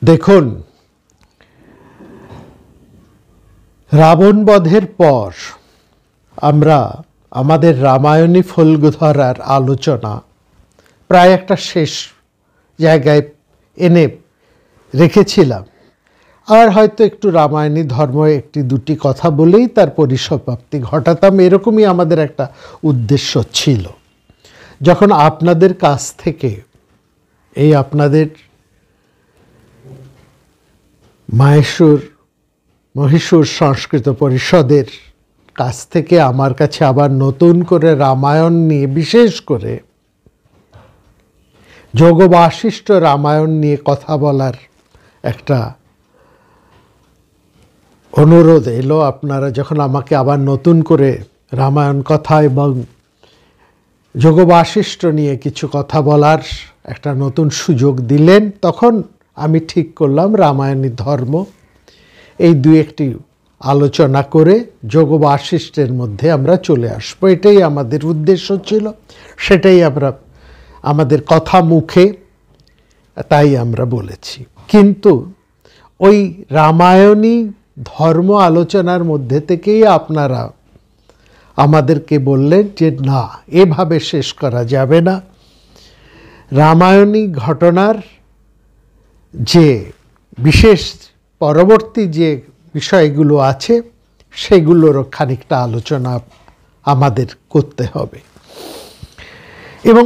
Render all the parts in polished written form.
দেখুন, রাবণ বধের পর আমরা আমাদের রামায়ণী ফল্গুধারার আলোচনা প্রায় একটা শেষ জায়গায় এনে রেখেছিলাম। আর হয়তো একটু রামায়ণী ধর্ম একটি দুটি কথা বলেই তার পরিসমাপ্তি ঘটাতাম, এরকমই আমাদের একটা উদ্দেশ্য ছিল। যখন আপনাদের কাছ থেকে এই আপনাদের মহীশূর সংস্কৃত পরিষদের কাছ থেকে আমার কাছে আবার নতুন করে রামায়ণ নিয়ে, বিশেষ করে যোগ বাশিষ্ঠ রামায়ণ নিয়ে কথা বলার একটা অনুরোধ এলো। আপনারা যখন আমাকে আবার নতুন করে রামায়ণ কথা এবং যোগ বাশিষ্ঠ নিয়ে কিছু কথা বলার একটা নতুন সুযোগ দিলেন, তখন আমি ঠিক করলাম রামায়ণী ধর্ম এই দুই একটি আলোচনা করে যোগ বাশিষ্ঠের মধ্যে আমরা চলে আসবো। এটাই আমাদের উদ্দেশ্য ছিল, সেটাই আমরা আমাদের কথা মুখে তাই আমরা বলেছি। কিন্তু ওই রামায়ণী ধর্ম আলোচনার মধ্যে থেকেই আপনারা আমাদেরকে বললেন যে না, এভাবে শেষ করা যাবে না। রামায়ণী ঘটনার যে বিশেষ পরবর্তী যে বিষয়গুলো আছে সেগুলোরও খানিকটা আলোচনা আমাদের করতে হবে। এবং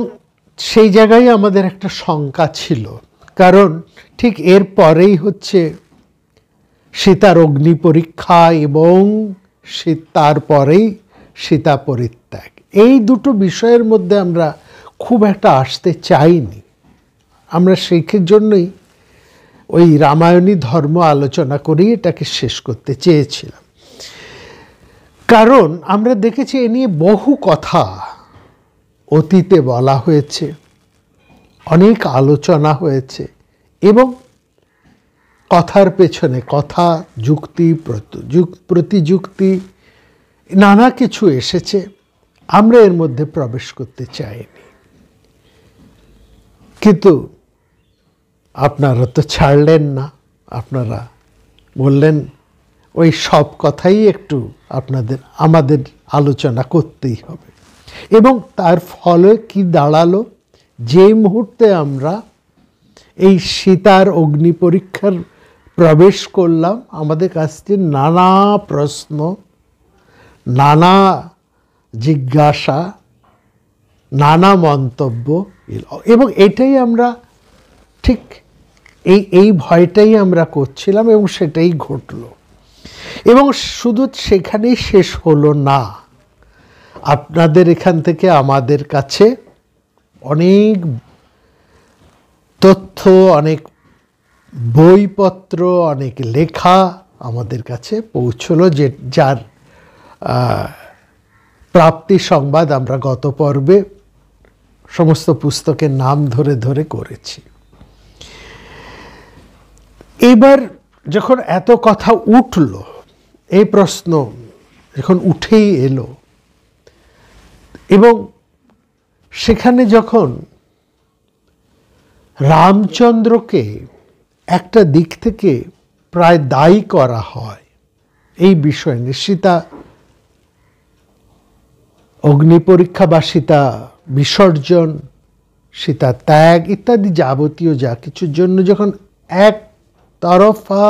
সেই জায়গায় আমাদের একটা শঙ্কা ছিল, কারণ ঠিক এর পরেই হচ্ছে সীতার অগ্নি পরীক্ষা এবং তারপরেই সীতা পরিত্যাগ। এই দুটো বিষয়ের মধ্যে আমরা খুব একটা আসতে চাইনি। আমরা সেই জন্যই ওই রামায়ণী ধর্ম আলোচনা করেই এটাকে শেষ করতে চেয়েছিলাম। কারণ আমরা দেখেছি এ নিয়ে বহু কথা অতীতে বলা হয়েছে, অনেক আলোচনা হয়েছে এবং কথার পেছনে কথা, যুক্তি প্রতিযুক্তি নানা কিছু এসেছে। আমরা এর মধ্যে প্রবেশ করতে চাইনি, কিন্তু আপনারা তো ছাড়লেন না। আপনারা বললেন ওই সব কথাই একটু আমাদের আলোচনা করতেই হবে। এবং তার ফলে কি দাঁড়ালো, যে মুহূর্তে আমরা এই সীতার অগ্নি পরীক্ষার প্রবেশ করলাম, আমাদের কাছে নানা প্রশ্ন, নানা জিজ্ঞাসা, নানা মন্তব্য এবং এটাই আমরা ঠিক এই ভয়টাই আমরা করছিলাম এবং সেটাই ঘটল। এবং শুধু সেখানেই শেষ হলো না, আপনাদের এখান থেকে আমাদের কাছে অনেক তথ্য, অনেক বইপত্র, অনেক লেখা আমাদের কাছে পৌঁছলো, যার প্রাপ্তি সংবাদ আমরা গত পর্বে সমস্ত পুস্তকের নাম ধরে ধরে করেছি। এবার যখন এত কথা উঠল, এই প্রশ্ন যখন উঠেই এলো এবং সেখানে যখন রামচন্দ্রকে একটা দিক থেকে প্রায় দায়ী করা হয় এই বিষয় নিয়ে, সীতা অগ্নি পরীক্ষা বা সীতা বিসর্জন, সীতা ত্যাগ ইত্যাদি যাবতীয় যা কিছুর জন্য যখন এক তরফা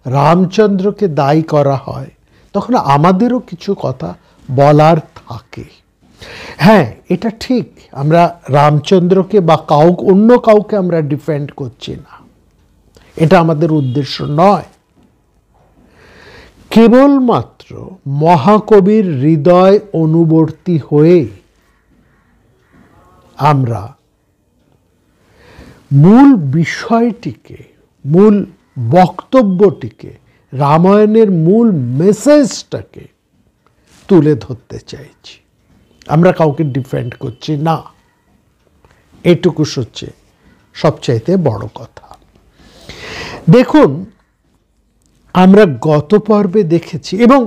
রামচন্দ্রকে দায়ী করা হয়, তখন আমাদেরও কিছু কথা বলার থাকে। হ্যাঁ, এটা ঠিক, আমরা রামচন্দ্রকে বা অন্য কাউকে আমরা ডিফেন্ড করছি না, এটা আমাদের উদ্দেশ্য নয়। কেবলমাত্র মহাকবির হৃদয় অনুবর্তী হয়ে আমরা মূল বিষয়টিকে, মূল বক্তব্যটিকে, রামায়ণের মূল মেসেজটাকে তুলে ধরতে চাইছি। আমরা কাউকে ডিফেন্ড করছি না, এটুকু হচ্ছে সবচাইতে বড় কথা। দেখুন, আমরা গত পর্বে দেখেছি এবং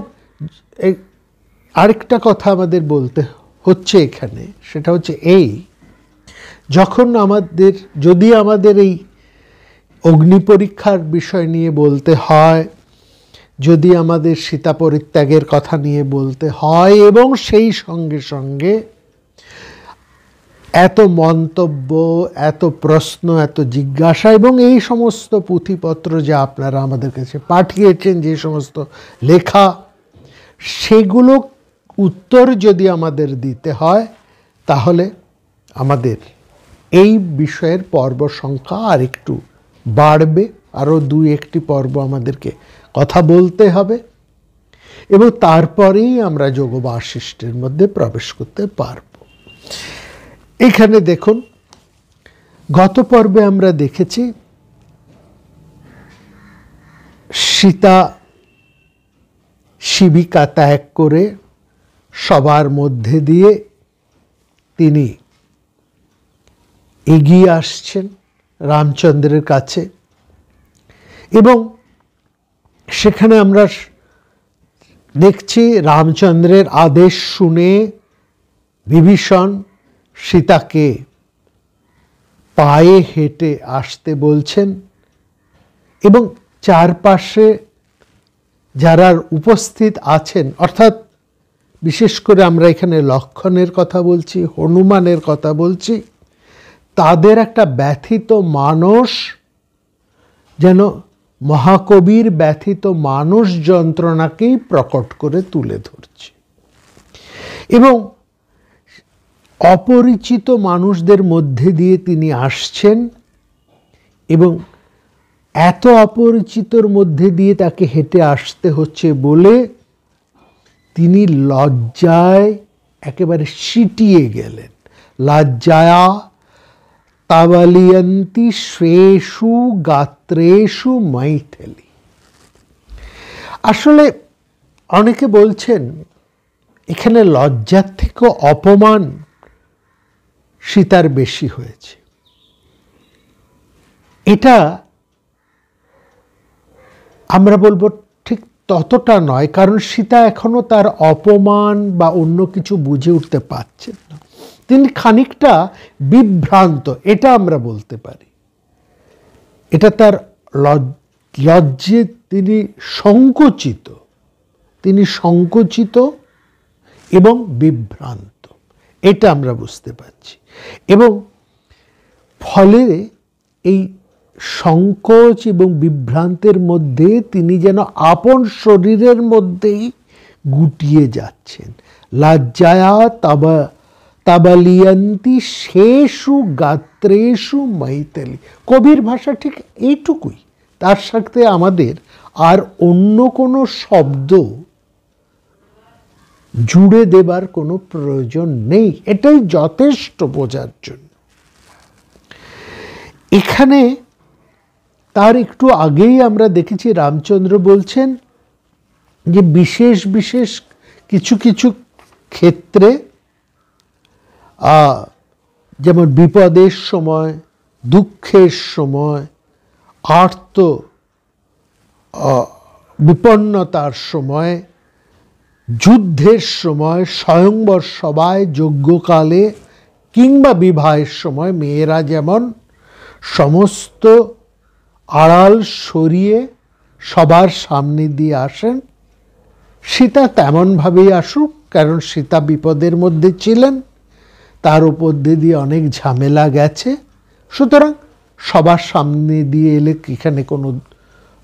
আরেকটা কথা আমাদের বলতে হচ্ছে এখানে, সেটা হচ্ছে এই, যখন যদি আমাদের এই অগ্নি পরীক্ষার বিষয় নিয়ে বলতে হয়, যদি আমাদের সীতা পরিত্যাগের কথা নিয়ে বলতে হয়, এবং সেই সঙ্গে সঙ্গে এত মন্তব্য, এত প্রশ্ন, এত জিজ্ঞাসা এবং এই সমস্ত পুঁথিপত্র যা আপনারা আমাদের কাছে পাঠিয়েছেন, যে সমস্ত লেখা, সেগুলো উত্তর যদি আমাদের দিতে হয়, তাহলে আমাদের এই বিষয়ের পর্ব সংখ্যা আর একটু বাড়বে, আরও 2-1টি পর্ব আমাদেরকে কথা বলতে হবে, এবং তারপরেই আমরা যোগ বাশিষ্ঠের মধ্যে প্রবেশ করতে পারব। এখানে দেখুন, গত পর্বে আমরা দেখেছি সীতা শিবিকা ত্যাগ করে সবার মধ্যে দিয়ে তিনি এগিয়ে আসছেন রামচন্দ্রের কাছে, এবং সেখানে আমরা দেখছি রামচন্দ্রের আদেশ শুনে বিভীষণ সীতাকে পায়ে হেঁটে আসতে বলছেন, এবং চারপাশে যারা উপস্থিত আছেন, অর্থাৎ বিশেষ করে আমরা এখানে লক্ষ্মণের কথা বলছি, হনুমানের কথা বলছি, তাদের একটা ব্যথিত মানস, যেন মহাকবির ব্যথিত মানস যন্ত্রণাকেই প্রকট করে তুলে ধরছে। এবং অপরিচিত মানুষদের মধ্যে দিয়ে তিনি আসছেন, এবং এত অপরিচিতর মধ্যে দিয়ে তাকে হেঁটে আসতে হচ্ছে বলে তিনি লজ্জায় একেবারে সিটিয়ে গেলেন। লজ্জায়া তাবালিয়ন্তি শ্বেষু গাত্রেষু মৈথিলী। আসলে অনেকে বলছেন এখানে লজ্জার থেকে অপমান সীতার বেশি হয়েছে। এটা আমরা বলবো ঠিক ততটা নয়, কারণ সীতা এখনো তার অপমান বা অন্য কিছু বুঝে উঠতে পারছেন না। তিনি খানিকটা বিভ্রান্ত, এটা আমরা বলতে পারি। এটা তার লজ্জে তিনি সংকুচিত এবং বিভ্রান্ত, এটা আমরা বুঝতে পারছি। এবং ফলে এই সংকোচ এবং বিভ্রান্তের মধ্যে তিনি যেন আপন শরীরের মধ্যেই গুটিয়ে যাচ্ছেন। লজ্জায়া তাবালিয়ন্তি শেষু গাত্রেষু মৈথিলী। কবির ভাষা ঠিক এইটুকুই, তার সাথে আমাদের আর অন্য কোনো শব্দ জুড়ে দেবার কোনো প্রয়োজন নেই, এটাই যথেষ্ট বোঝার জন্য। এখানে তার একটু আগেই আমরা দেখেছি রামচন্দ্র বলছেন যে বিশেষ বিশেষ কিছু কিছু ক্ষেত্রে, যেমন বিপদের সময়, দুঃখের সময়, আর্ত বিপন্নতার সময়, যুদ্ধের সময়, স্বয়ংবর সভায়, যজ্ঞকালে কিংবা বিবাহের সময় মেয়েরা যেমন সমস্ত আড়াল সরিয়ে সবার সামনে দিয়ে আসেন, সীতা তেমনভাবেই আসুক, কারণ সীতা বিপদের মধ্যে ছিলেন, তার উপর দিয়ে অনেক ঝামেলা গেছে, সুতরাং সবার সামনে দিয়ে এলে এখানে কোনো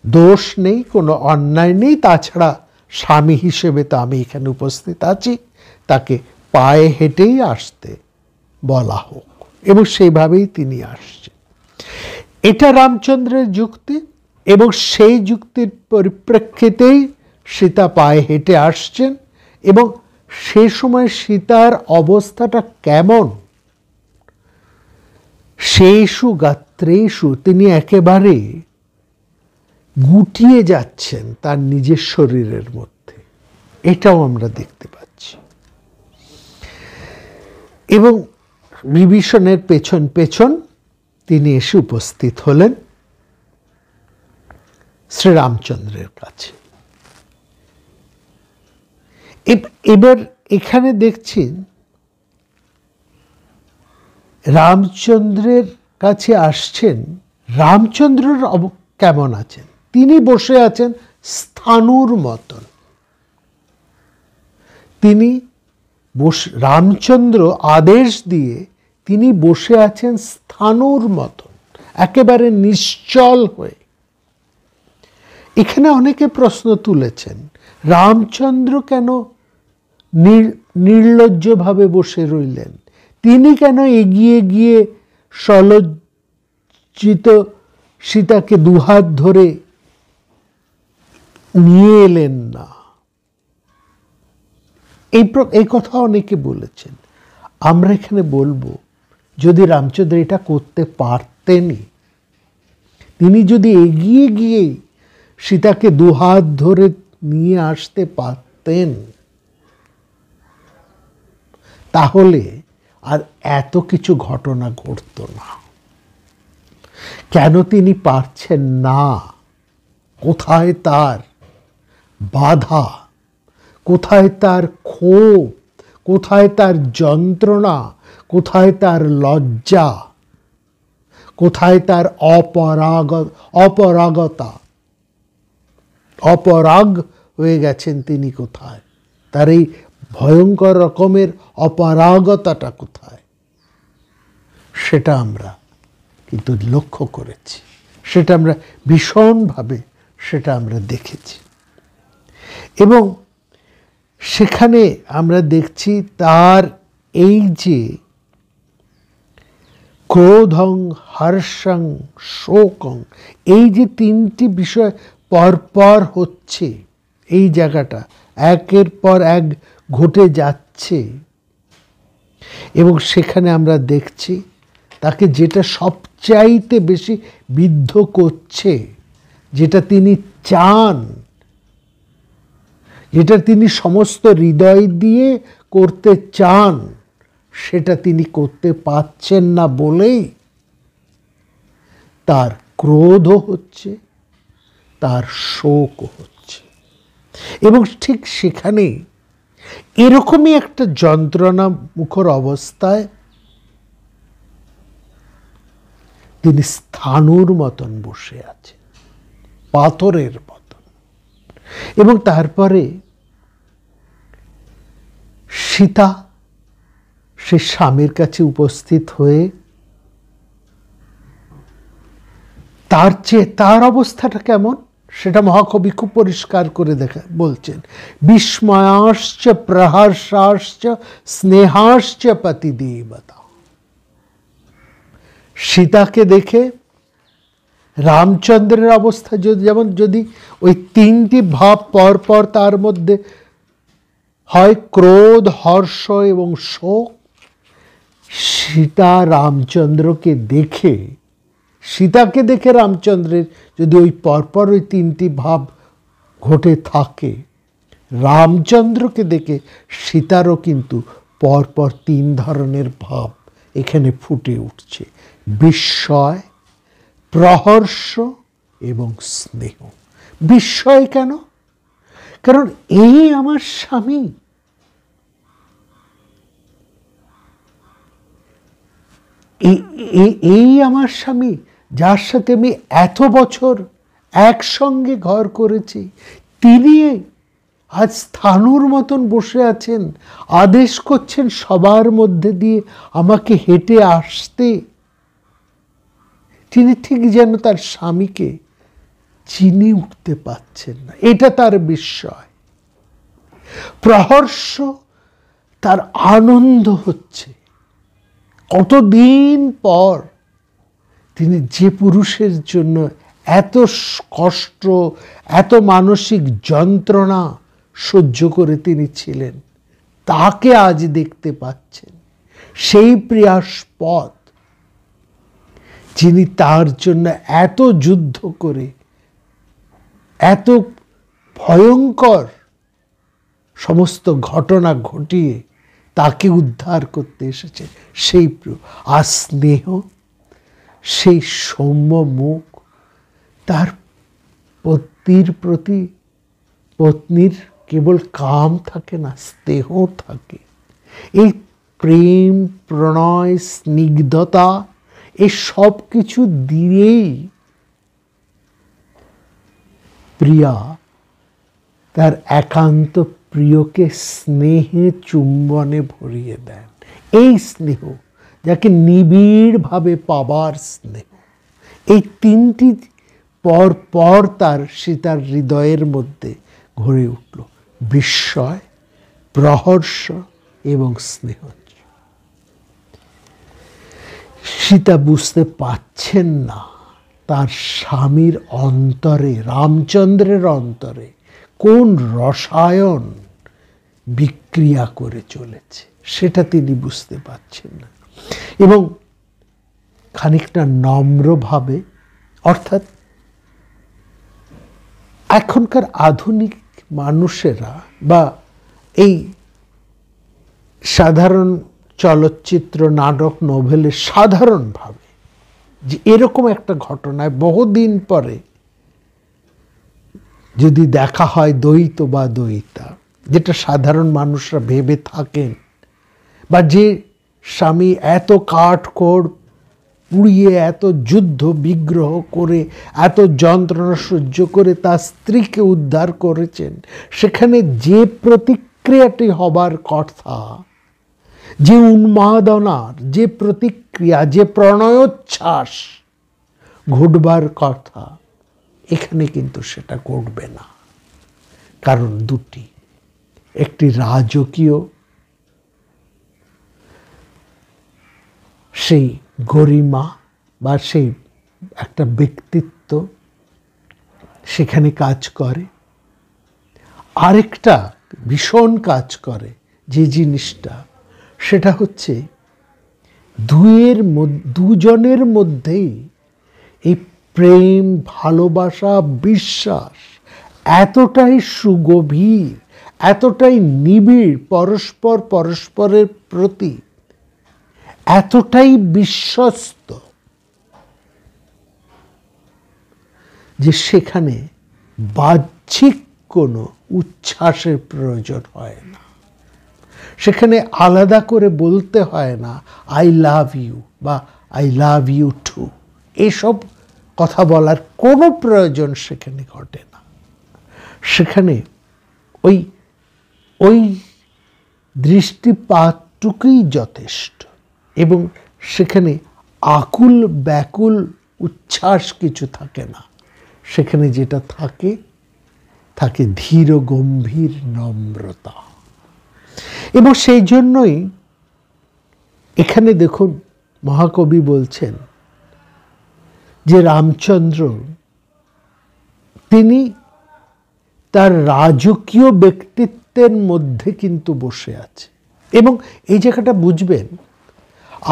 দোষ নেই, কোনো অন্যায় নেই। তাছাড়া স্বামী হিসেবে তো আমি এখানে উপস্থিত আছি, তাকে পায়ে হেঁটেই আসতে বলা হোক, এবং সেইভাবেই তিনি আসছেন। এটা রামচন্দ্রের যুক্তি, এবং সেই যুক্তির পরিপ্রেক্ষিতেই সীতা পায়ে হেঁটে আসছেন। এবং সে সময় সীতার অবস্থাটা কেমন? শেষু গাত্রেষু, তিনি একেবারে গুটিয়ে যাচ্ছেন তার নিজের শরীরের মধ্যে, এটাও আমরা দেখতে পাচ্ছি। এবং বিভীষণের পেছন পেছন তিনি এসে উপস্থিত হলেন শ্রীরামচন্দ্রের কাছে। এবার এখানে দেখছেন রামচন্দ্রের কাছে আসছেন রামচন্দ্র কেমন আছেন? তিনি বসে আছেন স্থাণুর মতন। তিনি রামচন্দ্র আদেশ দিয়ে তিনি বসে আছেন স্থাণুর মতন, একেবারে নিশ্চল হয়ে। এখানে অনেকে প্রশ্ন তুলেছেন, রামচন্দ্র কেন নির্লজ্জভাবে বসে রইলেন? তিনি কেন এগিয়ে গিয়ে সলজ্জিত সীতাকে দুহাত ধরে নিয়ে এলেন না? এই কথা অনেকে বলেছেন। আমরা এখানে বলবো, যদি রামচন্দ্র এটা করতে পারতেনই, তিনি যদি এগিয়ে গিয়ে সীতাকে দুহাত ধরে নিয়ে আসতে পারতেন, তাহলে আর এত কিছু ঘটনা ঘটত না। কেন তিনি পারছেন না? কোথায় তার বাধা? কোথায় তার ক্ষোভ? কোথায় তার যন্ত্রণা? কোথায় তার লজ্জা? কোথায় তার অপরাগতা? অপরাগ হয়ে গেছেন তিনি কোথায়? তার এই ভয়ঙ্কর রকমের অপরাগতাটা কোথায়? সেটা আমরা কিন্তু লক্ষ্য করেছি, সেটা আমরা ভীষণভাবে সেটা আমরা দেখেছি। এবং সেখানে আমরা দেখছি তার এই যে ক্রোধং, হর্ষং, শোকং, এই যে তিনটি বিষয় পরপর হচ্ছে, এই জায়গাটা একের পর এক ঘটে যাচ্ছে। এবং সেখানে আমরা দেখছি তাকে যেটা সবচাইতে বেশি বিদ্ধ করছে, যেটা তিনি চান, যেটা তিনি সমস্ত হৃদয় দিয়ে করতে চান, সেটা তিনি করতে পারছেন না বলেই তার ক্রোধও হচ্ছে, তার শোকও হচ্ছে। এবং ঠিক সেখানে এরকমই একটা যন্ত্রণা মুখর অবস্থায় তিনি স্থাণুর মতন বসে আছেন, পাথরের মতন। এবং তারপরে সীতা সে স্বামীর কাছে উপস্থিত হয়ে তার অবস্থাটা কেমন সেটা মহাকবি খুব পরিষ্কার করে বলছেন। বিস্ময়াশ্চ প্রহর্ষাশ্চ স্নেহাশ্চ পতিদেবতা। সীতাকে দেখে রামচন্দ্রের অবস্থা যেমন, যদি ওই তিনটি ভাব পরপর তার মধ্যে হয়, ক্রোধ, হর্ষ এবং শোক, সীতা রামচন্দ্রকে দেখে, সীতাকে দেখে রামচন্দ্রের যদি ওই পরপর ওই তিনটি ভাব ঘটে থাকে, রামচন্দ্রকে দেখে সীতারও কিন্তু পরপর তিন ধরনের ভাব এখানে ফুটে উঠছে: বিস্ময়, প্রহর্ষ এবং স্নেহ। বিস্ময় কেন? কারণ এই আমার স্বামী, এই আমার স্বামী যার সাথে আমি এত বছর একসঙ্গে ঘর করেছি, তিনি আজ স্থাণুর মতন বসে আছেন, আদেশ করছেন সবার মধ্যে দিয়ে আমাকে হেঁটে আসতে। তিনি ঠিক যেন তার স্বামীকে চিনে উঠতে পারছেন না, এটা তার বিস্ময়। প্রহর্ষ, তার আনন্দ হচ্ছে। কতদিন পর তিনি যে পুরুষের জন্য এত কষ্ট, এত মানসিক যন্ত্রণা সহ্য করে তিনি ছিলেন, তাকে আজ দেখতে পাচ্ছেন। সেই প্রিয়াস্পদ যিনি তার জন্য এত যুদ্ধ করে, এত ভয়ঙ্কর সমস্ত ঘটনা ঘটিয়ে তাকে উদ্ধার করতে এসেছে, সেই আর স্নেহ, সেই সৌম্য মুখ, তার পত্নীর প্রতি পত্নীর কেবল কাম থাকে না, স্নেহ থাকে। এই প্রেম, প্রণয়, স্নিগ্ধতা, এই সব কিছু দিয়েই প্রিয়া তার একান্ত প্রিয়কে স্নেহে চুম্বনে ভরিয়ে দেন। এই স্নেহ, যাকে নিবিড়ভাবে পাবার স্নেহ, এই তিনটি পর পর তার সীতার হৃদয়ের মধ্যে গড়ে উঠল: বিস্ময়, প্রহর্ষ এবং স্নেহ। সীতা বুঝতে পাচ্ছেন না তার স্বামীর অন্তরে, রামচন্দ্রের অন্তরে কোন রসায়ন বিক্রিয়া করে চলেছে, সেটা তিনি বুঝতে পাচ্ছেন না। এবং খানিকটা নম্রভাবে, অর্থাৎ এখনকার আধুনিক মানুষেরা বা এই সাধারণ চলচ্চিত্র, নাটক, নোভেলে সাধারণভাবে যে এরকম একটা ঘটনায় বহুদিন পরে যদি দেখা হয় দ্বৈত বা দ্বৈতা, যেটা সাধারণ মানুষরা ভেবে থাকেন, বা যে স্বামী এত কাঠখড় পুড়িয়ে, এত যুদ্ধ বিগ্রহ করে, এত যন্ত্রণা সহ্য করে তার স্ত্রীকে উদ্ধার করেছেন, সেখানে যে প্রতিক্রিয়াটি হবার কথা, যে উন্মাদনার যে প্রতিক্রিয়া, যে প্রণয়োচ্ছ্বাস ঘটবার কথা, এখানে কিন্তু সেটা ঘটবে না। কারণ দুটি: একটি রাজকীয় সেই গরিমা বা সেই একটা ব্যক্তিত্ব সেখানে কাজ করে, আরেকটা ভীষণ কাজ করে যে জিনিসটা, সেটা হচ্ছে দুজনের মধ্যেই এই প্রেম, ভালোবাসা, বিশ্বাস এতটাই সুগভীর, এতটাই নিবিড়, পরস্পর পরস্পরের প্রতি এতটাই বিশ্বস্ত যে সেখানে বাহ্যিক কোনো উচ্ছ্বাসের প্রয়োজন হয় না। সেখানে আলাদা করে বলতে হয় না আই লাভ ইউ বা আই লাভ ইউ টু, এসব কথা বলার কোনো প্রয়োজন সেখানে ঘটে না। সেখানে ওই ওই দৃষ্টিপাতটুকুই যথেষ্ট। এবং সেখানে আকুল ব্যাকুল উচ্ছ্বাস কিছু থাকে না, সেখানে যেটা থাকে থাকে ধীর গম্ভীর নম্রতা। এবং সেই জন্যই এখানে দেখুন মহাকবি বলছেন যে রামচন্দ্র তিনি তার রাজকীয় ব্যক্তিত্বের মধ্যে কিন্তু বসে আছে। এবং এই জায়গাটা বুঝবেন,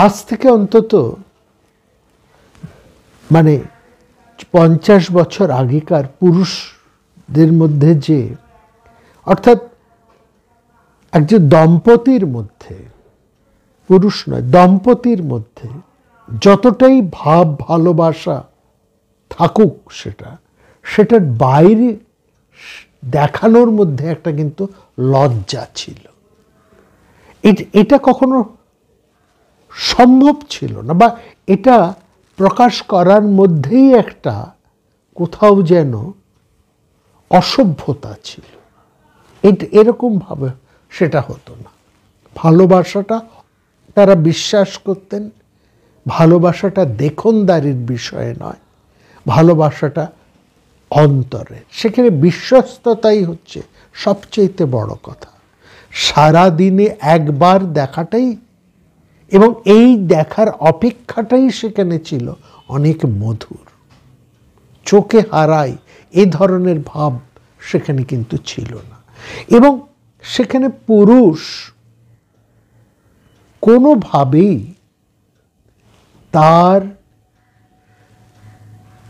আজ থেকে অন্তত 50 বছর আগেকার পুরুষদের মধ্যে যে, অর্থাৎ একজন দম্পতির মধ্যে, পুরুষ নয় দম্পতির মধ্যে যতটাই ভাব ভালোবাসা থাকুক, সেটার বাইরে দেখানোর মধ্যে একটা কিন্তু লজ্জা ছিল। এটা কখনো সম্ভব ছিল না, বা এটা প্রকাশ করার মধ্যেই একটা কোথাও যেন অসভ্যতা ছিল। এরকমভাবে সেটা হতো না। ভালোবাসাটা তারা বিশ্বাস করতেন, ভালোবাসাটা দেখনদারির বিষয় নয়, ভালোবাসাটা অন্তরে। সেখানে বিশ্বস্ততাই হচ্ছে সবচেয়ে বড় কথা। সারাদিনে একবার দেখাটাই এবং এই দেখার অপেক্ষাটাই সেখানে ছিল অনেক মধুর। চোখে হারাই এ ধরনের ভাব সেখানে কিন্তু ছিল না। এবং সেখানে পুরুষ কোনোভাবেই তার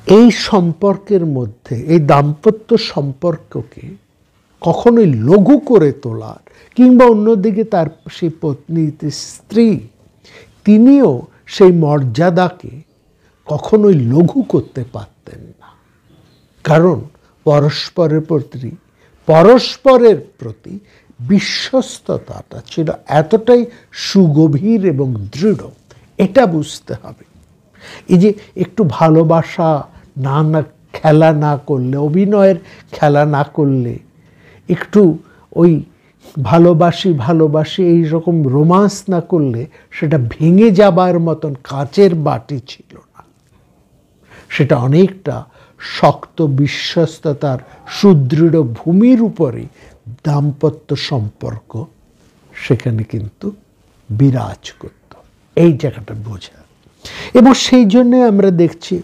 এই সম্পর্কের মধ্যে, এই দাম্পত্য সম্পর্ককে কখনোই লঘু করে তোলার, কিংবা অন্যদিকে তার সেই পত্নী স্ত্রী তিনিও সেই মর্যাদাকে কখনোই লঘু করতে পারতেন না। কারণ পরস্পরের প্রতি বিশ্বস্ততাটা ছিল এতটাই সুগভীর এবং দৃঢ়, এটা বুঝতে হবে। এই যে একটু ভালোবাসা না খেলা না করলে, অভিনয়ের খেলা না করলে, একটু ওই ভালোবাসি এইরকম রোমান্স না করলে সেটা ভেঙে যাবার মতন কাচের বাটি ছিল না। সেটা অনেকটা শক্ত বিশ্বস্ততার সুদৃঢ় ভূমির উপরে দাম্পত্য সম্পর্ক সেখানে কিন্তু বিরাজ করত। এই জায়গাটা বোঝা। এবং সেই জন্য আমরা দেখছি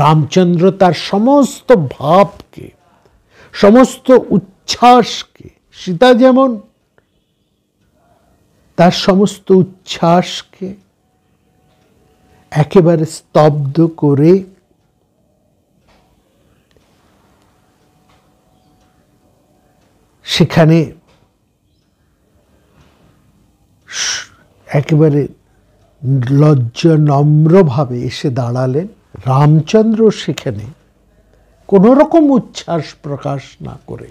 রামচন্দ্র তার সমস্ত ভাবকে, সমস্ত উচ্ছ্বাসকে, সীতা যেমন তার সমস্ত উচ্ছ্বাসকে একেবারে স্তব্ধ করে সেখানে একেবারে লজ্জা নম্রভাবে এসে দাঁড়ালেন। রামচন্দ্র সেখানে কোনো রকম উচ্ছ্বাস প্রকাশ না করে,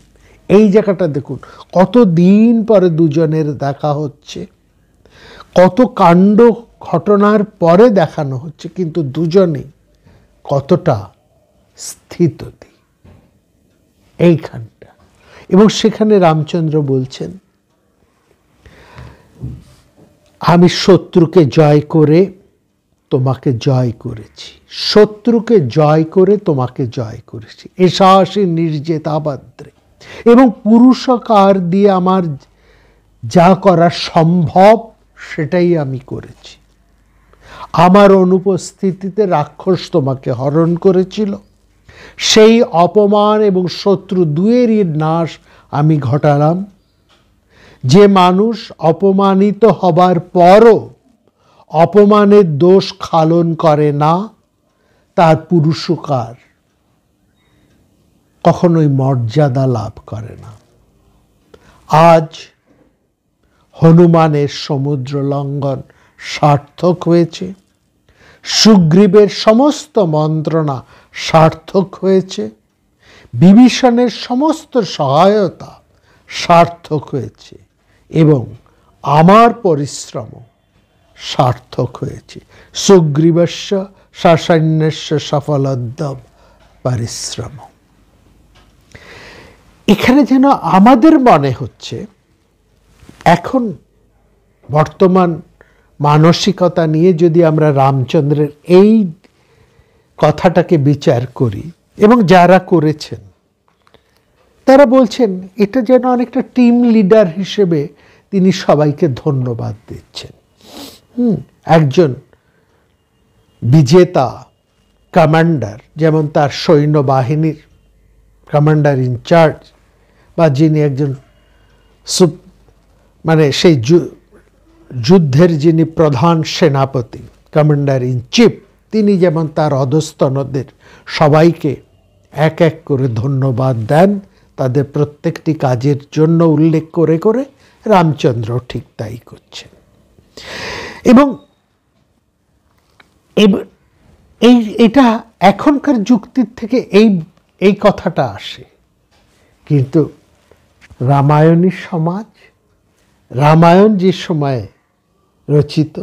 এই জায়গাটা দেখুন, কতদিন পরে দুজনের দেখা হচ্ছে, কত কাণ্ড ঘটনার পরে দেখানো হচ্ছে, কিন্তু দুজনে কতটা স্থিততি এইখানটা। এবং সেখানে রামচন্দ্র বলছেন, আমি শত্রুকে জয় করে তোমাকে জয় করেছি, শত্রুকে জয় করে তোমাকে জয় করেছি, এসাসী নির্জেতাবাদ্রে, এবং পুরুষকার দিয়ে আমার যা করা সম্ভব সেটাই আমি করেছি। আমার অনুপস্থিতিতে রাক্ষস তোমাকে হরণ করেছিল, সেই অপমান এবং শত্রু দুয়েরই নাশ আমি ঘটালাম। যে মানুষ অপমানিত হবার পরও অপমানের দোষ খালন করে না, তার পুরুষকার কখনোই মর্যাদা লাভ করে না। আজ হনুমানের সমুদ্র লঙ্ঘন সার্থক হয়েছে, সুগ্রীবের সমস্ত মন্ত্রণা সার্থক হয়েছে, বিভীষণের সমস্ত সহায়তা সার্থক হয়েছে, এবং আমার পরিশ্রম সার্থক হয়েছে। সুগ্রীবস্য সসৈন্যস্য সফলোদ্যম পরিশ্রম। এখানে যেন আমাদের মনে হচ্ছে, এখন বর্তমান মানসিকতা নিয়ে যদি আমরা রামচন্দ্রের এই কথাটাকে বিচার করি, এবং যারা করেছেন তারা বলছেন এটা যেন অনেকটা টিম লিডার হিসেবে তিনি সবাইকে ধন্যবাদ দিচ্ছেন। একজন বিজেতা কমান্ডার, যেমন তার সৈন্যবাহিনীর কমান্ডার ইনচার্জ, বা যিনি একজন মানে সেই যুদ্ধের যিনি প্রধান সেনাপতি, কমান্ডার ইন চিফ, তিনি যেমন তার অধস্তনদের সবাইকে এক এক করে ধন্যবাদ দেন তাদের প্রত্যেকটি কাজের জন্য উল্লেখ করে করে, রামচন্দ্র ঠিক তাই করছেন। এবং এটা এখনকার যুক্তির থেকে এই কথাটা আসে, কিন্তু রামায়ণী সমাজ, রামায়ণ যে সময়ে রচিত,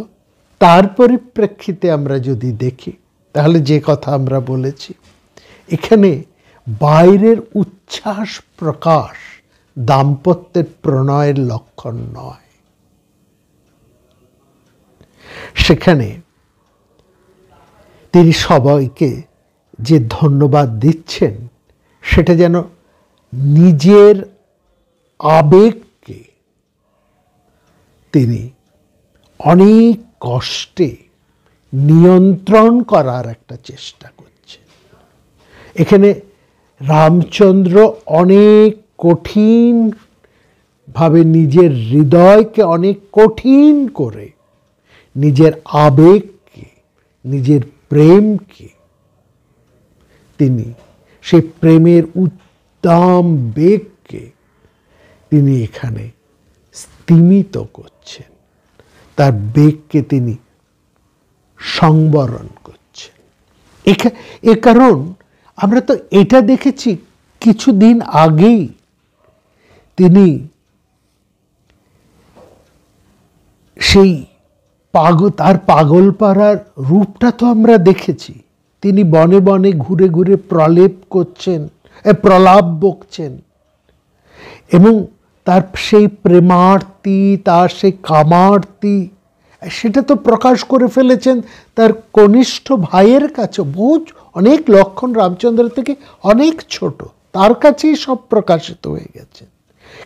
তার পরিপ্রেক্ষিতে আমরা যদি দেখি, তাহলে যে কথা আমরা বলেছি, এখানে বাইরের উচ্ছ্বাস প্রকাশ দাম্পত্যের প্রণয়ের লক্ষণ নয়। সেখানে তিনি সবাইকে যে ধন্যবাদ দিচ্ছেন, সেটা যেন নিজের আবেগকে তিনি অনেক কষ্টে নিয়ন্ত্রণ করার একটা চেষ্টা করছেন। এখানে রামচন্দ্র অনেক কঠিনভাবে নিজের হৃদয়কে অনেক কঠিন করে, নিজের আবেগকে, নিজের প্রেমকে তিনি, সেই প্রেমের উদ্দাম বেগকে তিনি এখানে স্তিমিত করছেন, তার বেগকে তিনি সংবরণ করছেন। এ কারণ আমরা তো এটা দেখেছি কিছুদিন আগেই তিনি সেই তার পাগলপাড়ার রূপটা তো আমরা দেখেছি। তিনি বনে বনে ঘুরে ঘুরে প্রলাপ বকছেন, এবং তার সেই প্রেমার্তি, তার সেই কামার্তি, সেটা তো প্রকাশ করে ফেলেছেন তার কনিষ্ঠ ভাইয়ের কাছে। অনেক লক্ষণ রামচন্দ্রের থেকে অনেক ছোট, তার কাছেই সব প্রকাশিত হয়ে গেছে।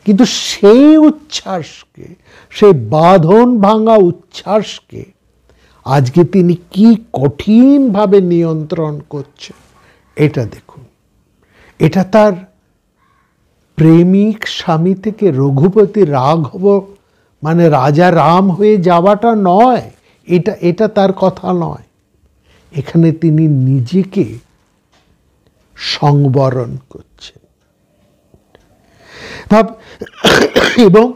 কিন্তু সেই উচ্ছ্বাসকে, সেই বাঁধন ভাঙা উচ্ছ্বাসকে আজকে তিনি কি কঠিনভাবে নিয়ন্ত্রণ করছেন, এটা দেখুন। এটা তার প্রেমিক স্বামী থেকে রঘুপতি রাঘব মানে রাজা রাম হয়ে যাওয়াটা নয়, এটা তার কথা নয়। এখানে তিনি নিজেকে সংবরণ করছেন। এবং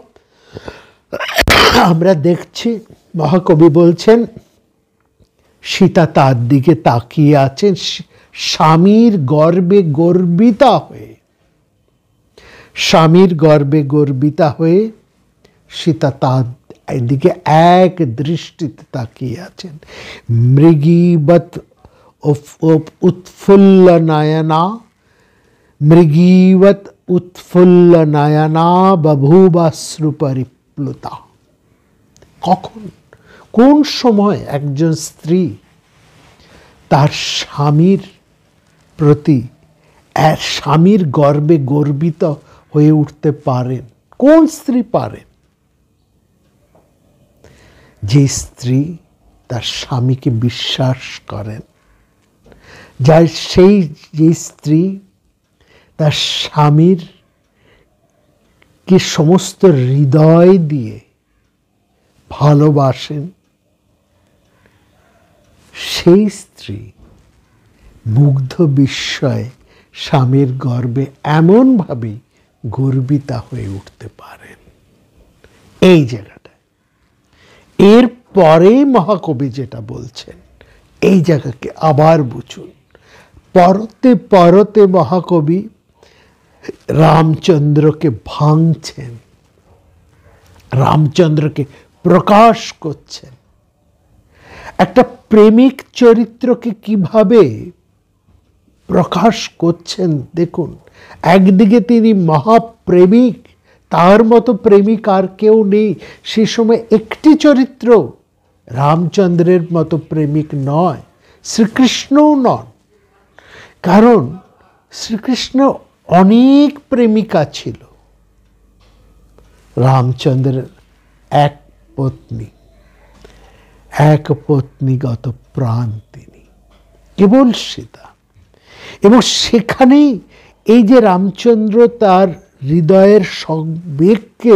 আমরা দেখছি মহাকবি বলছেন, সীতা তার দিকে তাকিয়ে আছেন স্বামীর গর্বে গর্বিতা হয়ে। স্বামীর গর্বে গর্বিতা হয়ে সীতা তার দিকে এক দৃষ্টিতে তাকিয়ে আছেন। মৃগীবৎ উৎফুল্ল নয়না, মৃগীবৎ উৎফুল্ল নয়না বভূবাশ্রু পরিপ্লুতা। কখন, কোন সময় একজন স্ত্রী তার স্বামীর প্রতি স্বামীর গর্বে গর্বিত হয়ে উঠতে পারেন? কোন স্ত্রী পারেন? যে স্ত্রী তার স্বামীকে বিশ্বাস করেন, যে স্ত্রী তার স্বামীর কে সমস্ত হৃদয় দিয়ে ভালোবাসেন, সেই স্ত্রী মুগ্ধ বিস্ময়ে স্বামীর গর্বে এমনভাবে গর্বিতা হয়ে উঠতে পারেন। এই জায়গাটা, এর পরেই মহাকবি যেটা বলছেন, এই জায়গাকে আবার বুঝুন। পরতে পরতে মহাকবি রামচন্দ্রকে ভাঙছেন, রামচন্দ্রকে প্রকাশ করছেন। একটা প্রেমিক চরিত্রকে কিভাবে প্রকাশ করছেন দেখুন। একদিকে তিনি মহাপ্রেমিক, তার মতো প্রেমিক আর কেউ নেই। সে সময় একটি চরিত্র রামচন্দ্রের মতো প্রেমিক নয়, শ্রীকৃষ্ণও নন। কারণ শ্রীকৃষ্ণ অনেক প্রেমিকা ছিল, রামচন্দ্রের এক পত্নীগত প্রাণ তিনি, কেবল সীতা। এবং সেখানেই এই যে রামচন্দ্র তার হৃদয়ের সংবেগকে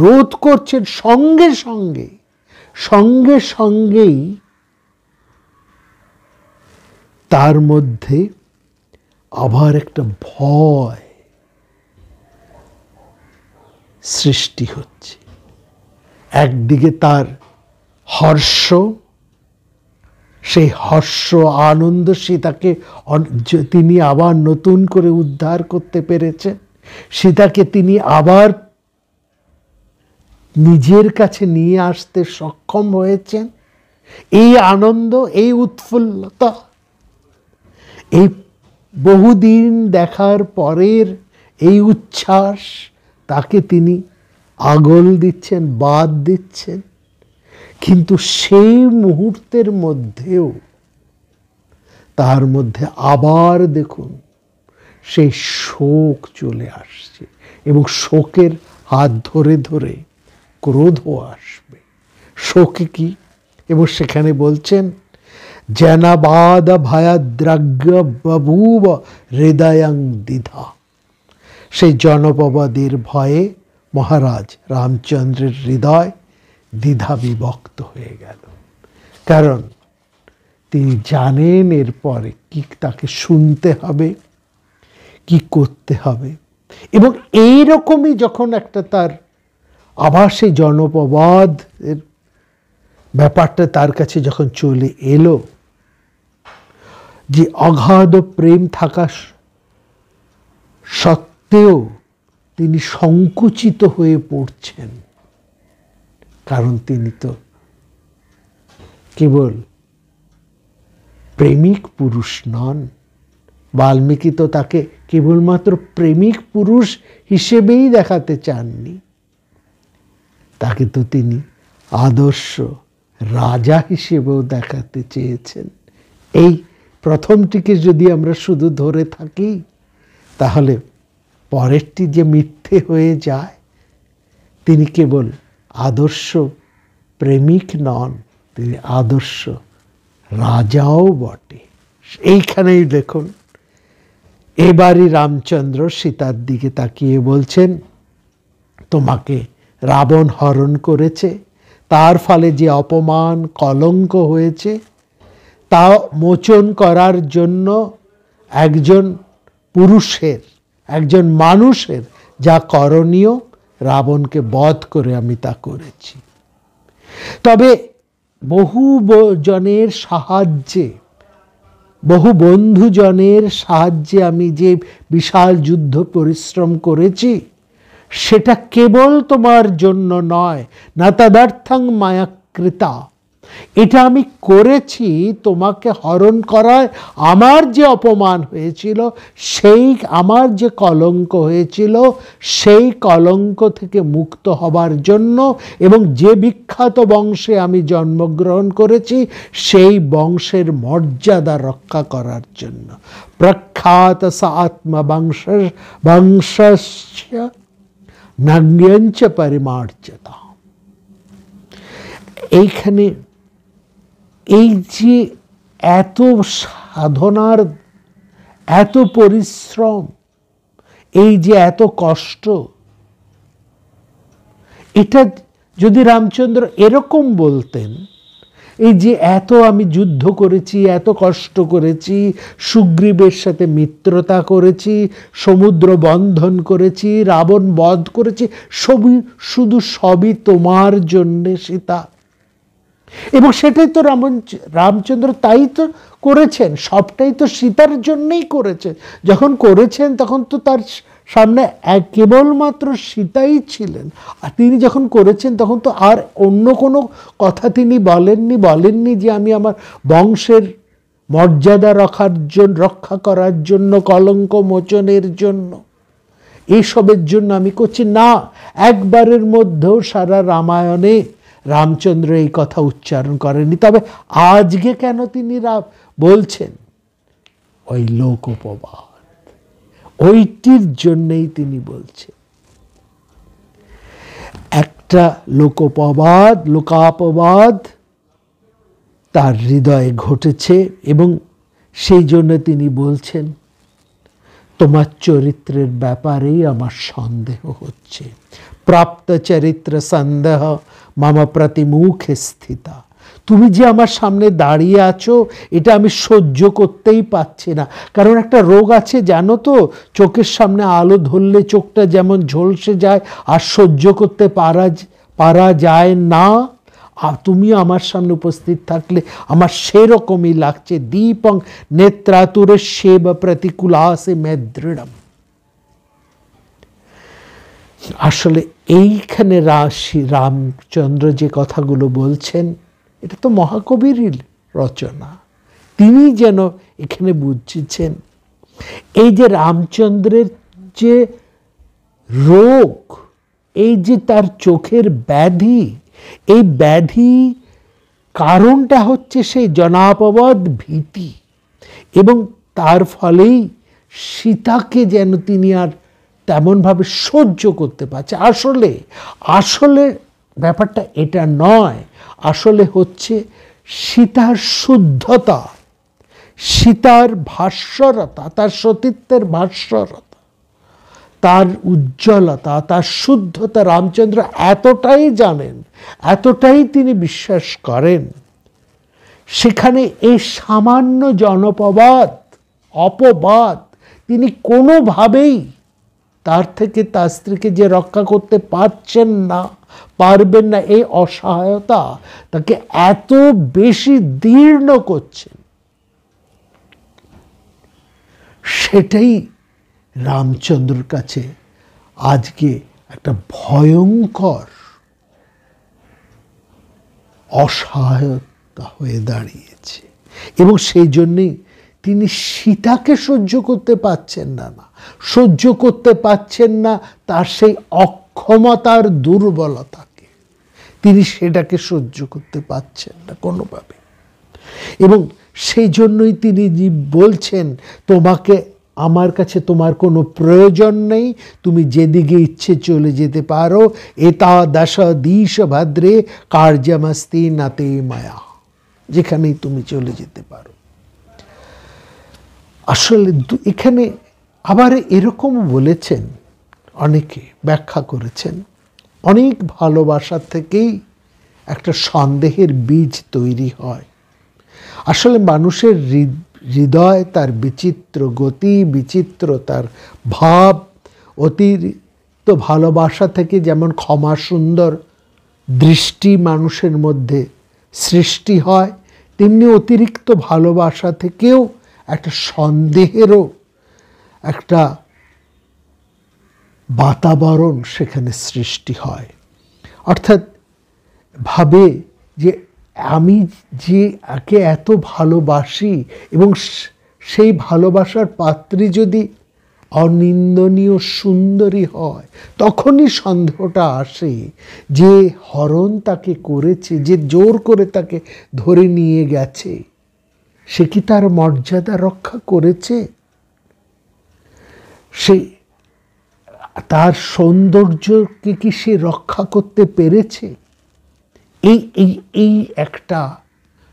রোধ করছেন, সঙ্গে সঙ্গেই তার মধ্যে আবার একটা ভয় সৃষ্টি হচ্ছে। একদিকে তার হর্ষ, সেই হর্ষ আনন্দ, সীতাকে তিনি আবার নতুন করে উদ্ধার করতে পেরেছেন, সীতাকে তিনি আবার নিজের কাছে নিয়ে আসতে সক্ষম হয়েছেন। এই আনন্দ, এই উৎফুল্লতা, এই বহুদিন দেখার পরের এই উচ্ছ্বাস, তাকে তিনি আগল দিচ্ছেন, বাদ দিচ্ছেন। কিন্তু সেই মুহূর্তের মধ্যেও তার মধ্যে আবার দেখুন সেই শোক চলে আসছে, এবং শোকের হাত ধরে ধরে ক্রোধও আসবে। শোকে কি? এবং সেখানে বলছেন, জনবাদ ভয়াদ্রাগ্য বভূব হৃদয়ং দ্বিধা। সেই জনপবাদের ভয়ে মহারাজ রামচন্দ্রের হৃদয় দ্বিধা বিভক্ত হয়ে গেল। কারণ তিনি জানেন এরপরে কি তাকে শুনতে হবে, কি করতে হবে। এবং এইরকমই যখন একটা তার আবার সেই জনপবাদের ব্যাপারটা তার কাছে যখন চলে এলো, যে অগাধ প্রেম থাকা সত্ত্বেও তিনি সংকুচিত হয়ে পড়ছেন, কারণ তিনি তো কেবল প্রেমিক পুরুষ নন। বাল্মীকি তো তাকে কেবলমাত্র প্রেমিক পুরুষ হিসেবেই দেখাতে চাননি, তাকে তো তিনি আদর্শ রাজা হিসেবেও দেখাতে চেয়েছেন। এই প্রথমটিকে যদি আমরা শুধু ধরে থাকি, তাহলে পরেরটি যে মিথ্যে হয়ে যায়। তিনি কেবল আদর্শ প্রেমিক নন, তিনি আদর্শ রাজাও বটে। এইখানেই দেখুন, এবারই রামচন্দ্র সীতার দিকে তাকিয়ে বলছেন, তোমাকে রাবণ হরণ করেছে, তার ফলে যে অপমান কলঙ্ক হয়েছে তা মোচন করার জন্য একজন পুরুষের, একজন মানুষের যা করণীয়, রাবণকে বধ করে আমি তা করেছি। তবে বহু জনের সাহায্যে, বহু বন্ধুজনের সাহায্যে আমি যে বিশাল যুদ্ধ পরিশ্রম করেছি, সেটা কেবল তোমার জন্য নয়, না তদর্থং মায়াকৃতা। এটা আমি করেছি তোমাকে হরণ করায় আমার যে অপমান হয়েছিল, সেই আমার যে কলঙ্ক হয়েছিল, সেই কলঙ্ক থেকে মুক্ত হবার জন্য, এবং যে বিখ্যাত বংশে আমি জন্মগ্রহণ করেছি সেই বংশের মর্যাদা রক্ষা করার জন্য। প্রখ্যাত সা আত্মা বংশস্য নান্যঞ্চ পরিমার্জতা। এইখানে এই যে এত সাধনার, এত পরিশ্রম, এই যে এত কষ্ট, এটা যদি রামচন্দ্র এরকম বলতেন, এই যে এত আমি যুদ্ধ করেছি, এত কষ্ট করেছি, সুগ্রীবের সাথে মিত্রতা করেছি, সমুদ্র বন্ধন করেছি, রাবণ বধ করেছি, সবই তোমার জন্যে সীতা। এবং সেটাই তো রামচন্দ্র তাই তো করেছেন, সবটাই তো সীতার জন্যই করেছেন। যখন করেছেন তখন তো তার সামনে কেবলমাত্র সীতাই ছিলেন। আর তিনি যখন করেছেন তখন তো আর অন্য কোনো কথা তিনি বলেননি যে আমি আমার বংশের মর্যাদা রক্ষা করার জন্য, কলঙ্ক মোচনের জন্য, এইসবের জন্য আমি করছি না। একবারের মধ্যেও সারা রামায়ণে রামচন্দ্র এই কথা উচ্চারণ করেননি। তবে আজকে কেন তিনি বলছেন? ওই লোকোপবাদ, ওইটির জন্যই তিনি বলছেন। একটা লোকাপবাদ তার হৃদয়ে ঘটেছে, এবং সেই জন্য তিনি বলছেন, তোমার চরিত্রের ব্যাপারেই আমার সন্দেহ হচ্ছে। প্রাপ্ত চরিত্র সন্দেহ মামা প্রতিমুখে স্থিতা। তুমি যে আমার সামনে দাঁড়িয়ে আছো, এটা আমি সহ্য করতেই পাচ্ছি না। কারণ একটা রোগ আছে জানো তো, চোখের সামনে আলো ধরলে চোখটা যেমন ঝলসে যায় আর সহ্য করতে পারা যায় না, আর তুমি আমার সামনে উপস্থিত থাকলে আমার সেরকমই লাগছে। দীপং নেত্রাতুরের সেব প্রতিকূলাসে মে দৃঢ়ম। আসলে এইখানে রামচন্দ্র যে কথাগুলো বলছেন, এটা তো মহাকবিরই রচনা। তিনি যেন এখানে বুঝছেন এই যে রামচন্দ্রের যে রোগ, এই যে তার চোখের ব্যাধি, এই ব্যাধি কারণটা হচ্ছে সেই জনাপবাদ ভীতি, এবং তার ফলেই সীতাকে যেন তিনি আর তেমনভাবে সহ্য করতে পারছে। আসলে ব্যাপারটা এটা নয়। আসলে হচ্ছে সীতার শুদ্ধতা, সীতার ভাস্বরতা, তার সতীত্বের ভাস্বরতা, তার উজ্জ্বলতা, তার শুদ্ধতা রামচন্দ্র এতটাই জানেন, এতটাই তিনি বিশ্বাস করেন। সেখানে এই সামান্য অপবাদ তিনি কোনোভাবেই তার থেকে তার স্ত্রীকে যে রক্ষা করতে পারবেন না, এই অসহায়তা তাকে এত বেশি দীর্ণ করছেন। সেটাই রামচন্দ্রর কাছে আজকে একটা ভয়ঙ্কর তা হয়ে দাঁড়িয়েছে। এবং সেই জন্যেই তিনি সীতাকে সহ্য করতে পারছেন না, সহ্য করতে পারছেন না তার সেই অক্ষমতার দুর্বলতাকে, তিনি সেটাকে সহ্য করতে পারছেন না কোনোভাবে। এবং সেই জন্যই তিনি বলছেন, তোমাকে আমার কাছে তোমার কোনো প্রয়োজন নেই, তুমি যেদিকে ইচ্ছে চলে যেতে পারো, এতা দশ দিশ ভদ্রে কার্যমস্তি নাতে মায়া, যেখানেই তুমি চলে যেতে পারো। আসলে এখানে আবার এরকম বলেছেন, অনেকে ব্যাখ্যা করেছেন, অনেক ভালোবাসা থেকেই একটা সন্দেহের বীজ তৈরি হয়। আসলে মানুষের হৃদয় তার বিচিত্র গতি, বিচিত্র তার ভাব, অতিরিক্ত ভালোবাসা থেকে যেমন ক্ষমা সুন্দর দৃষ্টি মানুষের মধ্যে সৃষ্টি হয়, তেমনি অতিরিক্ত ভালোবাসা থেকেও একটা সন্দেহেরও একটা বাতাবরণ সেখানে সৃষ্টি হয়। অর্থাৎ ভাবে যে আমি যে একে এত ভালোবাসি এবং সেই ভালোবাসার পাত্রী যদি অনিন্দনীয় সুন্দরী হয়, তখনই সন্দেহটা আসে যে হরণ তাকে করেছে, যে জোর করে তাকে ধরে নিয়ে গেছে, সে কি তার মর্যাদা রক্ষা করেছে? সে তার সৌন্দর্যকে কি সে রক্ষা করতে পেরেছে? এই একটা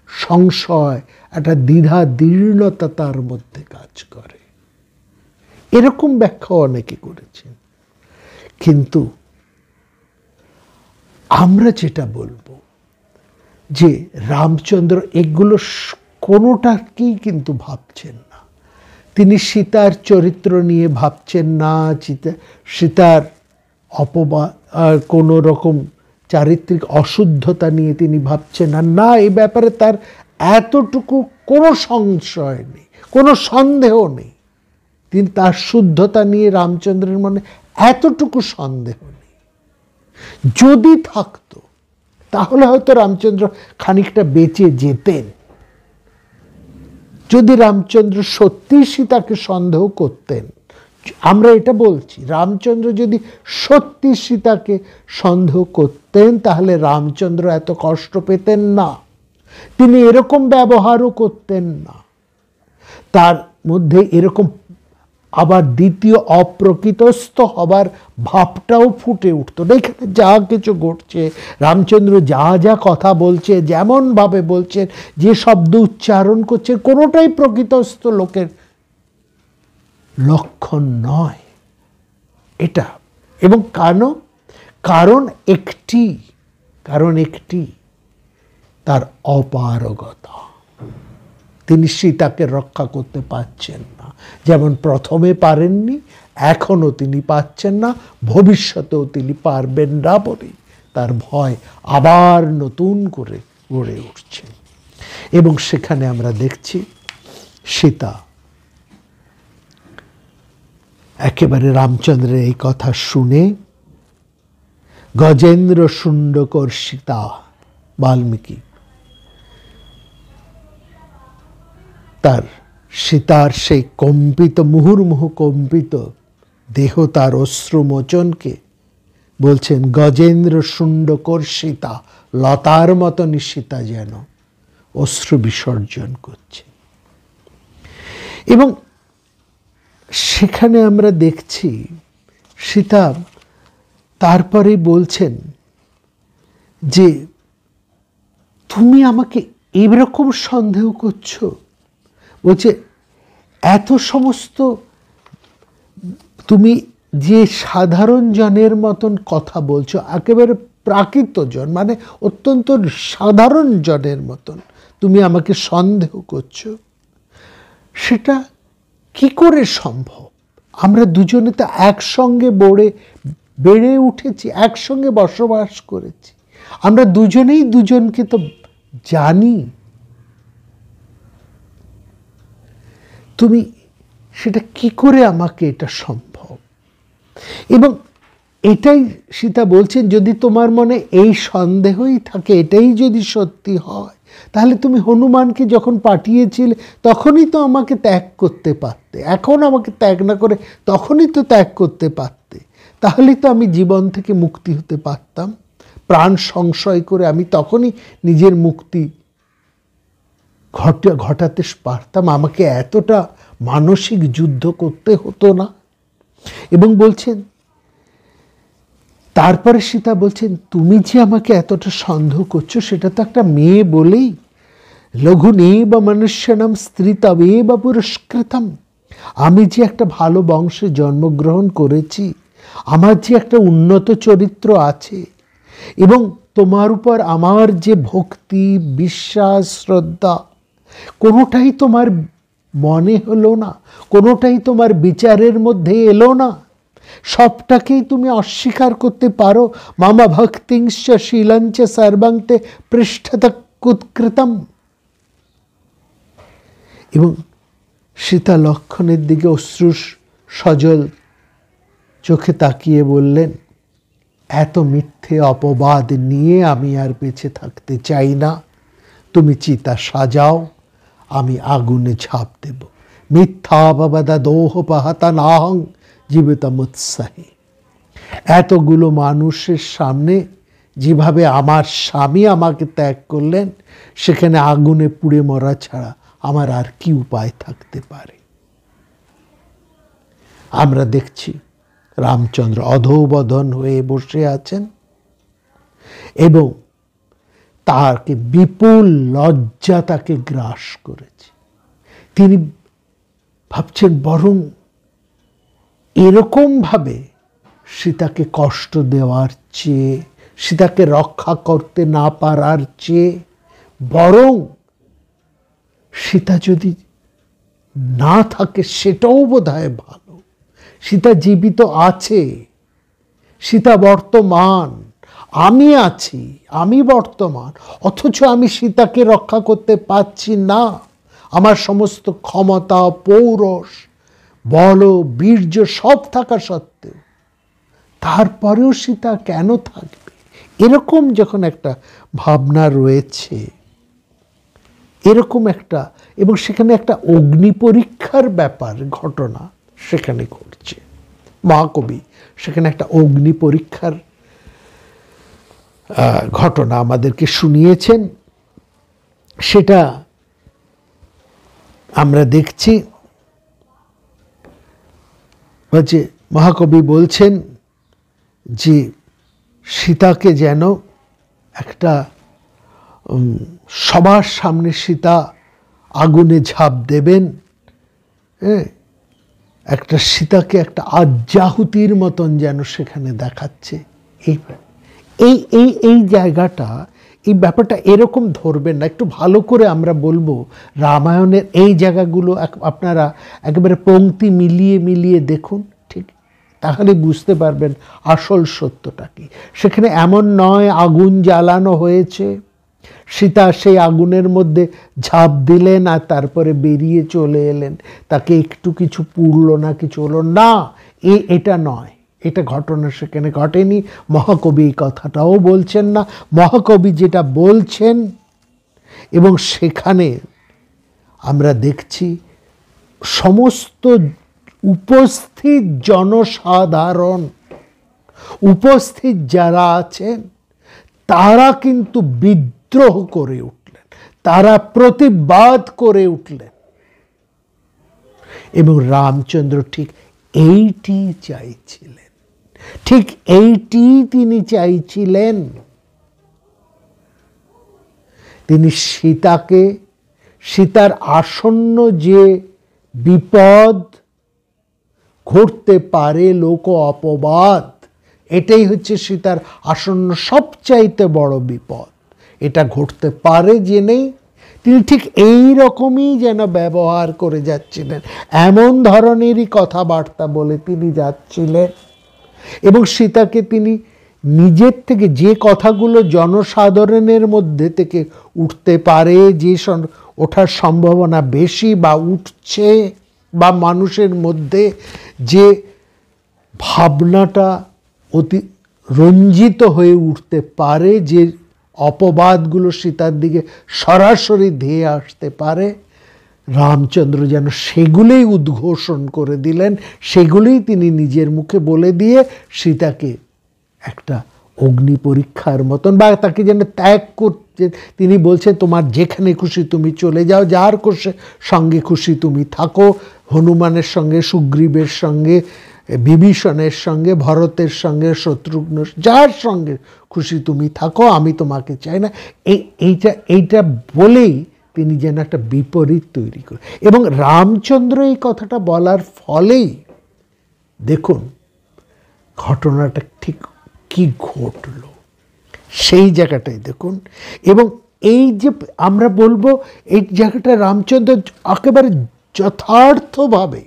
সংশয়, একটা দ্বিধা দীর্ণতা তার মধ্যে কাজ করে। এরকম ব্যাখ্যা অনেকে করেছেন। কিন্তু আমরা যেটা বলবো যে রামচন্দ্র এগুলো কোনোটাকেই কিন্তু ভাবছেন না। তিনি সীতার চরিত্র নিয়ে ভাবছেন না, সীতার কোনো রকম চারিত্রিক অশুদ্ধতা নিয়ে তিনি ভাবছেন না, এই ব্যাপারে তার এতটুকু কোনো সংশয় নেই, কোনো সন্দেহ নেই। তিনি তার শুদ্ধতা নিয়ে রামচন্দ্রের মনে এতটুকু সন্দেহ নেই। যদি থাকতো তাহলে হয়তো রামচন্দ্র খানিকটা বেঁচে যেতেন। যদি রামচন্দ্র সত্যি সীতাকে সন্দেহ করতেন, আমরা এটা বলছি, রামচন্দ্র যদি সত্যি সীতাকে সন্দেহ করতেন তাহলে রামচন্দ্র এত কষ্ট পেতেন না, তিনি এরকম ব্যবহারও করতেন না। তার মধ্যে এরকম আবার দ্বিতীয় অপ্রকৃতস্থ হবার ভাবটাও ফুটে উঠত না। এখানে যা কিছু ঘটছে, রামচন্দ্র যা যা কথা বলছে, যেমনভাবে বলছেন, যে শব্দ উচ্চারণ করছে, কোনোটাই প্রকৃতস্থ লোকের লক্ষণ নয় এটা। এবং কারণ একটি তার অপারগতা। তিনি সীতাকে রক্ষা করতে পারছেন না, যেমন প্রথমে পারেননি, এখনও তিনি পাচ্ছেন না, ভবিষ্যতেও তিনি পারবেন না বলে তার ভয় আবার নতুন করে গড়ে উঠছে। এবং সেখানে আমরা দেখছি সীতা একেবারে রামচন্দ্রের এই কথা শুনে গজেন্দ্র শুণ্ডকর সীতা, বাল্মীকি তার সীতার সেই কম্পিত, মুহুর্মুহু কম্পিত দেহ, তার অশ্রুমোচনকে বলছেন গজেন্দ্র শুণ্ডকর সীতা, লতার মতনই সীতা যেন অশ্রু বিসর্জন করছে। এবং সেখানে আমরা দেখছি সীতা তারপরে বলছেন যে তুমি আমাকে এরকম সন্দেহ করছো, বলছে এত সমস্ত তুমি যে সাধারণ জনের মতন কথা বলছো, একেবারে প্রাকৃত জন, মানে অত্যন্ত সাধারণ জনের মতন তুমি আমাকে সন্দেহ করছো, সেটা কি করে সম্ভব? আমরা দুজনে তো একসঙ্গে বেড়ে উঠেছি, একসঙ্গে বসবাস করেছি, আমরা দুজনেই দুজনকে তো জানি, তুমি সেটা কি করে আমাকে এটা সম্ভব? এবং এটাই সীতা বলছেন, যদি তোমার মনে এই সন্দেহই থাকে, এটাই যদি সত্যি হয়, তাহলে তুমি হনুমানকে যখন পাঠিয়েছিলে তখনই তো আমাকে ত্যাগ করতে পারতে, এখন আমাকে ত্যাগ না করে তখনই তো ত্যাগ করতে পারতে, তাহলেই তো আমি জীবন থেকে মুক্তি হতে পারতাম। প্রাণ সংশয় করে আমি তখনই নিজের মুক্তি ঘটাতে পারতাম, আমাকে এতটা মানসিক যুদ্ধ করতে হতো না। এবং বলছেন, তারপরে সীতা বলছেন, তুমি যে আমাকে এতটা সন্দেহ করছো সেটা তো একটা মেয়ে বলেই, লঘুনেব মনুষ্যনম স্ত্রীতবেব পুরস্কৃতম, আমি যে একটা ভালো বংশে জন্মগ্রহণ করেছি, আমার যে একটা উন্নত চরিত্র আছে, এবং তোমার উপর আমার যে ভক্তি, বিশ্বাস, শ্রদ্ধা, কোনোটাই তোমার মনে হলো না, কোনোটাই তোমার বিচারের মধ্যে এলো না, সবটাকেই তুমি অস্বীকার করতে পারো। মামা ভক্তিংশ শীলঞ্চ সর্বংতে পৃষ্ঠত কুৎকৃতম। এবং সীতা লক্ষণের দিকে অশ্রু সজল চোখে তাকিয়ে বললেন, এত মিথ্যে অপবাদ নিয়ে আমি আর বেঁচে থাকতে চাই না, তুমি চিতা সাজাও, আমি আগুনে ঝাঁপ দেব। মিথ্যাপবাদা দোহপাহাতা নাহং জীবিতমুৎসাহী। এতগুলো মানুষের সামনে যেভাবে আমার স্বামী আমাকে ত্যাগ করলেন, সেখানে আগুনে পুড়ে মরা ছাড়া আমার আর কি উপায় থাকতে পারে। আমরা দেখছি রামচন্দ্র অধোবধন হয়ে বসে আছেন এবং তাকে বিপুল লজ্জা তাকে গ্রাস করেছে। তিনি ভাবছেন বরং এরকমভাবে সীতাকে কষ্ট দেওয়ার চেয়ে, সীতাকে রক্ষা করতে না পারার চেয়ে বরং সীতা যদি না থাকে সেটাও বোধহয় ভালো। সীতা জীবিত আছে, সীতা বর্তমান, আমি আছি, আমি বর্তমান, অথচ আমি সীতাকে রক্ষা করতে পারছি না। আমার সমস্ত ক্ষমতা, পৌরষ, বল, বীর্য সব থাকা সত্ত্বেও তারপরেও সীতা কেন থাকবে? এরকম যখন একটা ভাবনা রয়েছে, এরকম একটা, এবং সেখানে একটা অগ্নি পরীক্ষার ব্যাপার ঘটনা সেখানে ঘটছে। মহাকবি সেখানে একটা অগ্নি পরীক্ষার ঘটনা আমাদেরকে শুনিয়েছেন। সেটা আমরা দেখছি যে মহাকবি বলছেন যে সীতাকে যেন একটা সবার সামনে সীতা আগুনে ঝাঁপ দেবেন, একটা সীতাকে একটা আজ্জাহুতির মতন যেন সেখানে দেখাচ্ছে। এই এই এই জায়গাটা, এই ব্যাপারটা এরকম ধরবেন না, একটু ভালো করে আমরা বলবো রামায়ণের এই জায়গাগুলো আপনারা একেবারে পংক্তি মিলিয়ে মিলিয়ে দেখুন, ঠিক তাহলে বুঝতে পারবেন আসল সত্যটা কি। সেখানে এমন নয় আগুন জ্বালানো হয়েছে, সীতা সেই আগুনের মধ্যে ঝাঁপ দিলেন আর তারপরে বেরিয়ে চলে এলেন, তাকে একটু কিছু পুড়লো না, কিছু হলো না, এটা নয়, এটা ঘটনা সেখানে ঘটেনি। মহাকবি এই কথাটাও বলছেন না। মহাকবি যেটা বলছেন, এবং সেখানে আমরা দেখছি সমস্ত উপস্থিত জনসাধারণ, উপস্থিত যারা আছেন তারা কিন্তু বিদ্রোহ করে উঠলেন, তারা প্রতিবাদ করে উঠলেন। এবং রামচন্দ্র ঠিক এইটি চাইছিলেন, ঠিক এইটি তিনি চাইছিলেন। তিনি সীতাকে, সীতার আসন্ন যে বিপদ ঘটতে পারে, লোক অপবাদ, এটাই হচ্ছে সীতার আসন্ন সবচাইতে বড় বিপদ। এটা ঘটতে পারে জেনেই তিনি ঠিক এই রকমই যেন ব্যবহার করে যাচ্ছিলেন, এমন ধরনেরই কথাবার্তা বলে তিনি যাচ্ছিলেন। এবং সীতাকে তিনি নিজের থেকে যে কথাগুলো জনসাধারণের মধ্যে থেকে উঠতে পারে, যে ওঠার সম্ভাবনা বেশি বা উঠছে, বা মানুষের মধ্যে যে ভাবনাটা অতি রঞ্জিত হয়ে উঠতে পারে, যে অপবাদগুলো সীতার দিকে সরাসরি ধেয়ে আসতে পারে, রামচন্দ্র যেন সেগুলোই উদ্ঘোষণ করে দিলেন, সেগুলোই তিনি নিজের মুখে বলে দিয়ে সীতাকে একটা অগ্নি পরীক্ষার মতন, বা তাকে যেন ত্যাগ করতে তিনি বলছেন, তোমার যেখানে খুশি তুমি চলে যাও, যার সঙ্গে খুশি তুমি থাকো, হনুমানের সঙ্গে, সুগ্রীবের সঙ্গে, বিভীষণের সঙ্গে, ভরতের সঙ্গে, শত্রুঘ্ন, যার সঙ্গে খুশি তুমি থাকো, আমি তোমাকে চাই না। এইটা বলেই তিনি যেন একটা বিপরীত তৈরি করেন। এবং রামচন্দ্র এই কথাটা বলার ফলেই দেখুন ঘটনাটা ঠিক কি ঘটল সেই জায়গাটাই দেখুন। এবং এই যে আমরা বলবো এই জায়গাটা রামচন্দ্র একেবারে যথার্থভাবে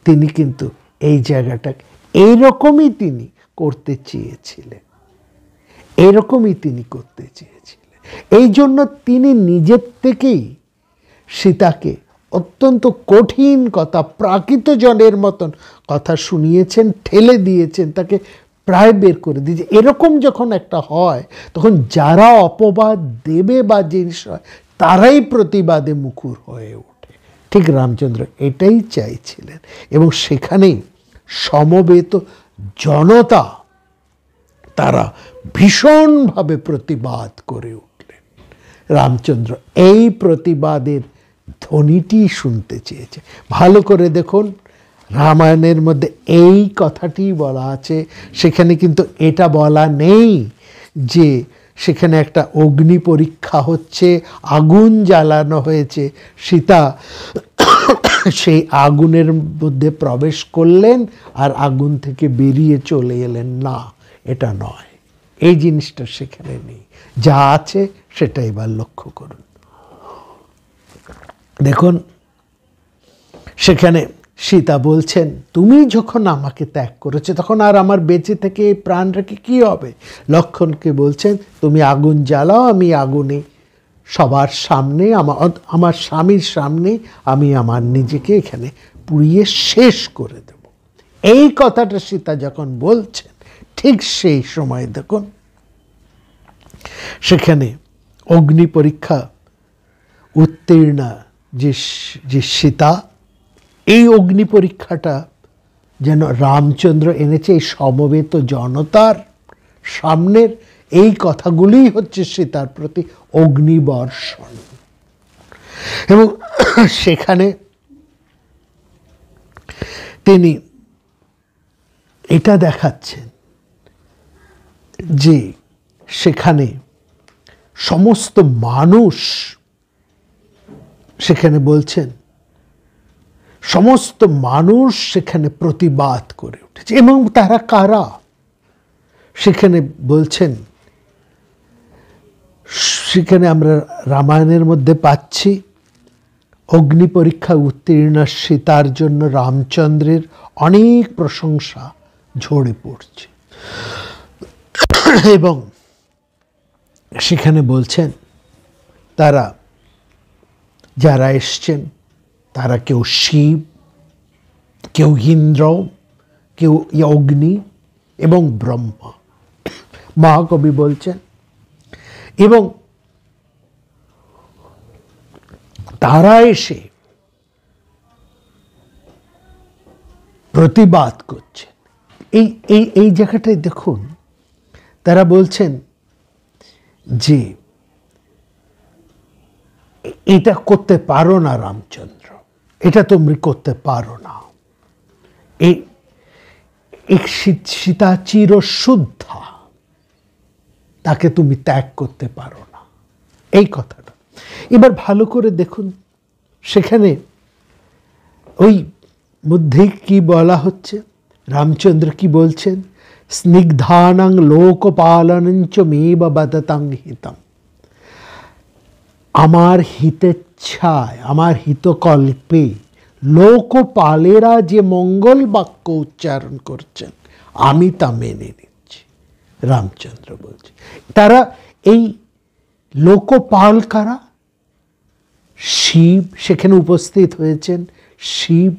তিনি কিন্তু এই জায়গাটা এইরকমই তিনি করতে চেয়েছিলেন, এরকমই তিনি করতে চেয়েছিলেন। এই জন্য তিনি নিজের থেকেই সীতাকে অত্যন্ত কঠিন কথা, প্রাকৃত জনের মতন কথা শুনিয়েছেন, ঠেলে দিয়েছেন, তাকে প্রায় বের করে দিয়েছে। এরকম যখন একটা হয় তখন যারা অপবাদ দেবে বা জিনিস হয় তারাই প্রতিবাদে মুখর হয়ে ওঠে। ঠিক রামচন্দ্র এটাই চাইছিলেন, এবং সেখানেই সমবেত জনতা তারা ভীষণভাবে প্রতিবাদ করে উঠলেন। রামচন্দ্র এই প্রতিবাদের ধ্বনিটি শুনতে চেয়েছে। ভালো করে দেখুন রামায়ণের মধ্যে এই কথাটি বলা আছে, সেখানে কিন্তু এটা বলা নেই যে সেখানে একটা অগ্নি পরীক্ষা হচ্ছে, আগুন জ্বালানো হয়েছে, সীতা সেই আগুনের মধ্যে প্রবেশ করলেন আর আগুন থেকে বেরিয়ে চলে এলেন, না এটা নয়, এই জিনিসটা সেখানে নেই। যা আছে সেটা এবার লক্ষ্য করুন। দেখুন সেখানে সীতা বলছেন, তুমি যখন আমাকে ত্যাগ করেছো তখন আর আমার বেঁচে থেকে প্রাণ রেখে কী হবে? লক্ষ্মণকে বলছেন, তুমি আগুন জ্বালাও, আমি আগুনে সবার সামনে, আমার স্বামীর সামনে আমি আমার নিজেকে এখানে পুড়িয়ে শেষ করে দেব। এই কথাটা সীতা যখন বলছেন, ঠিক সেই সময় দেখুন সেখানে অগ্নি পরীক্ষা উত্তীর্ণা যে সীতা, এই অগ্নি পরীক্ষাটা যেন রামচন্দ্র এনেছে এই সমবেত জনতার সামনের। এই কথাগুলিই হচ্ছে সীতার প্রতি অগ্নিবর্ষণ। এবং সেখানে তিনি এটা দেখাচ্ছেন যে সেখানে সমস্ত মানুষ, সেখানে বলছেন সমস্ত মানুষ সেখানে প্রতিবাদ করে উঠেছে। এবং তারা কারা? সেখানে বলছেন, সেখানে আমরা রামায়ণের মধ্যে পাচ্ছি অগ্নি পরীক্ষা উত্তীর্ণ সীতার জন্য রামচন্দ্রের অনেক প্রশংসা ঝরে পড়ছে। এবং সেখানে বলছেন তারা যারা এসছেন তারা কেউ শিব, কেউ ইন্দ্র, কেউ অগ্নি এবং ব্রহ্মা। মহাকবি বলছেন, এবং তারা এসে প্রতিবাদ করছেন। এই জায়গাটায় দেখুন তারা বলছেন যে এটা করতে পারো না রামচন্দ্র, এটা তুমি করতে পারো না, এই সীতা চিরশুদ্ধা, তাকে তুমি ত্যাগ করতে পারো না, এই কথাটা। এবার ভালো করে দেখুন সেখানে ওই মধ্যে কি বলা হচ্ছে, রামচন্দ্র কি বলছেন, স্নিগ্ধানাং লোকপালনঞ্চ মেব বদতাং হিতম। আমার হিতেচ্ছায়, আমার হিতকল্পে লোকপালেরা যে মঙ্গল বাক্য উচ্চারণ করছেন আমি তা মেনে নিচ্ছি। রামচন্দ্র বলছে তারা এই লোকপাল কারা? শিব সেখানে উপস্থিত হয়েছেন, শিব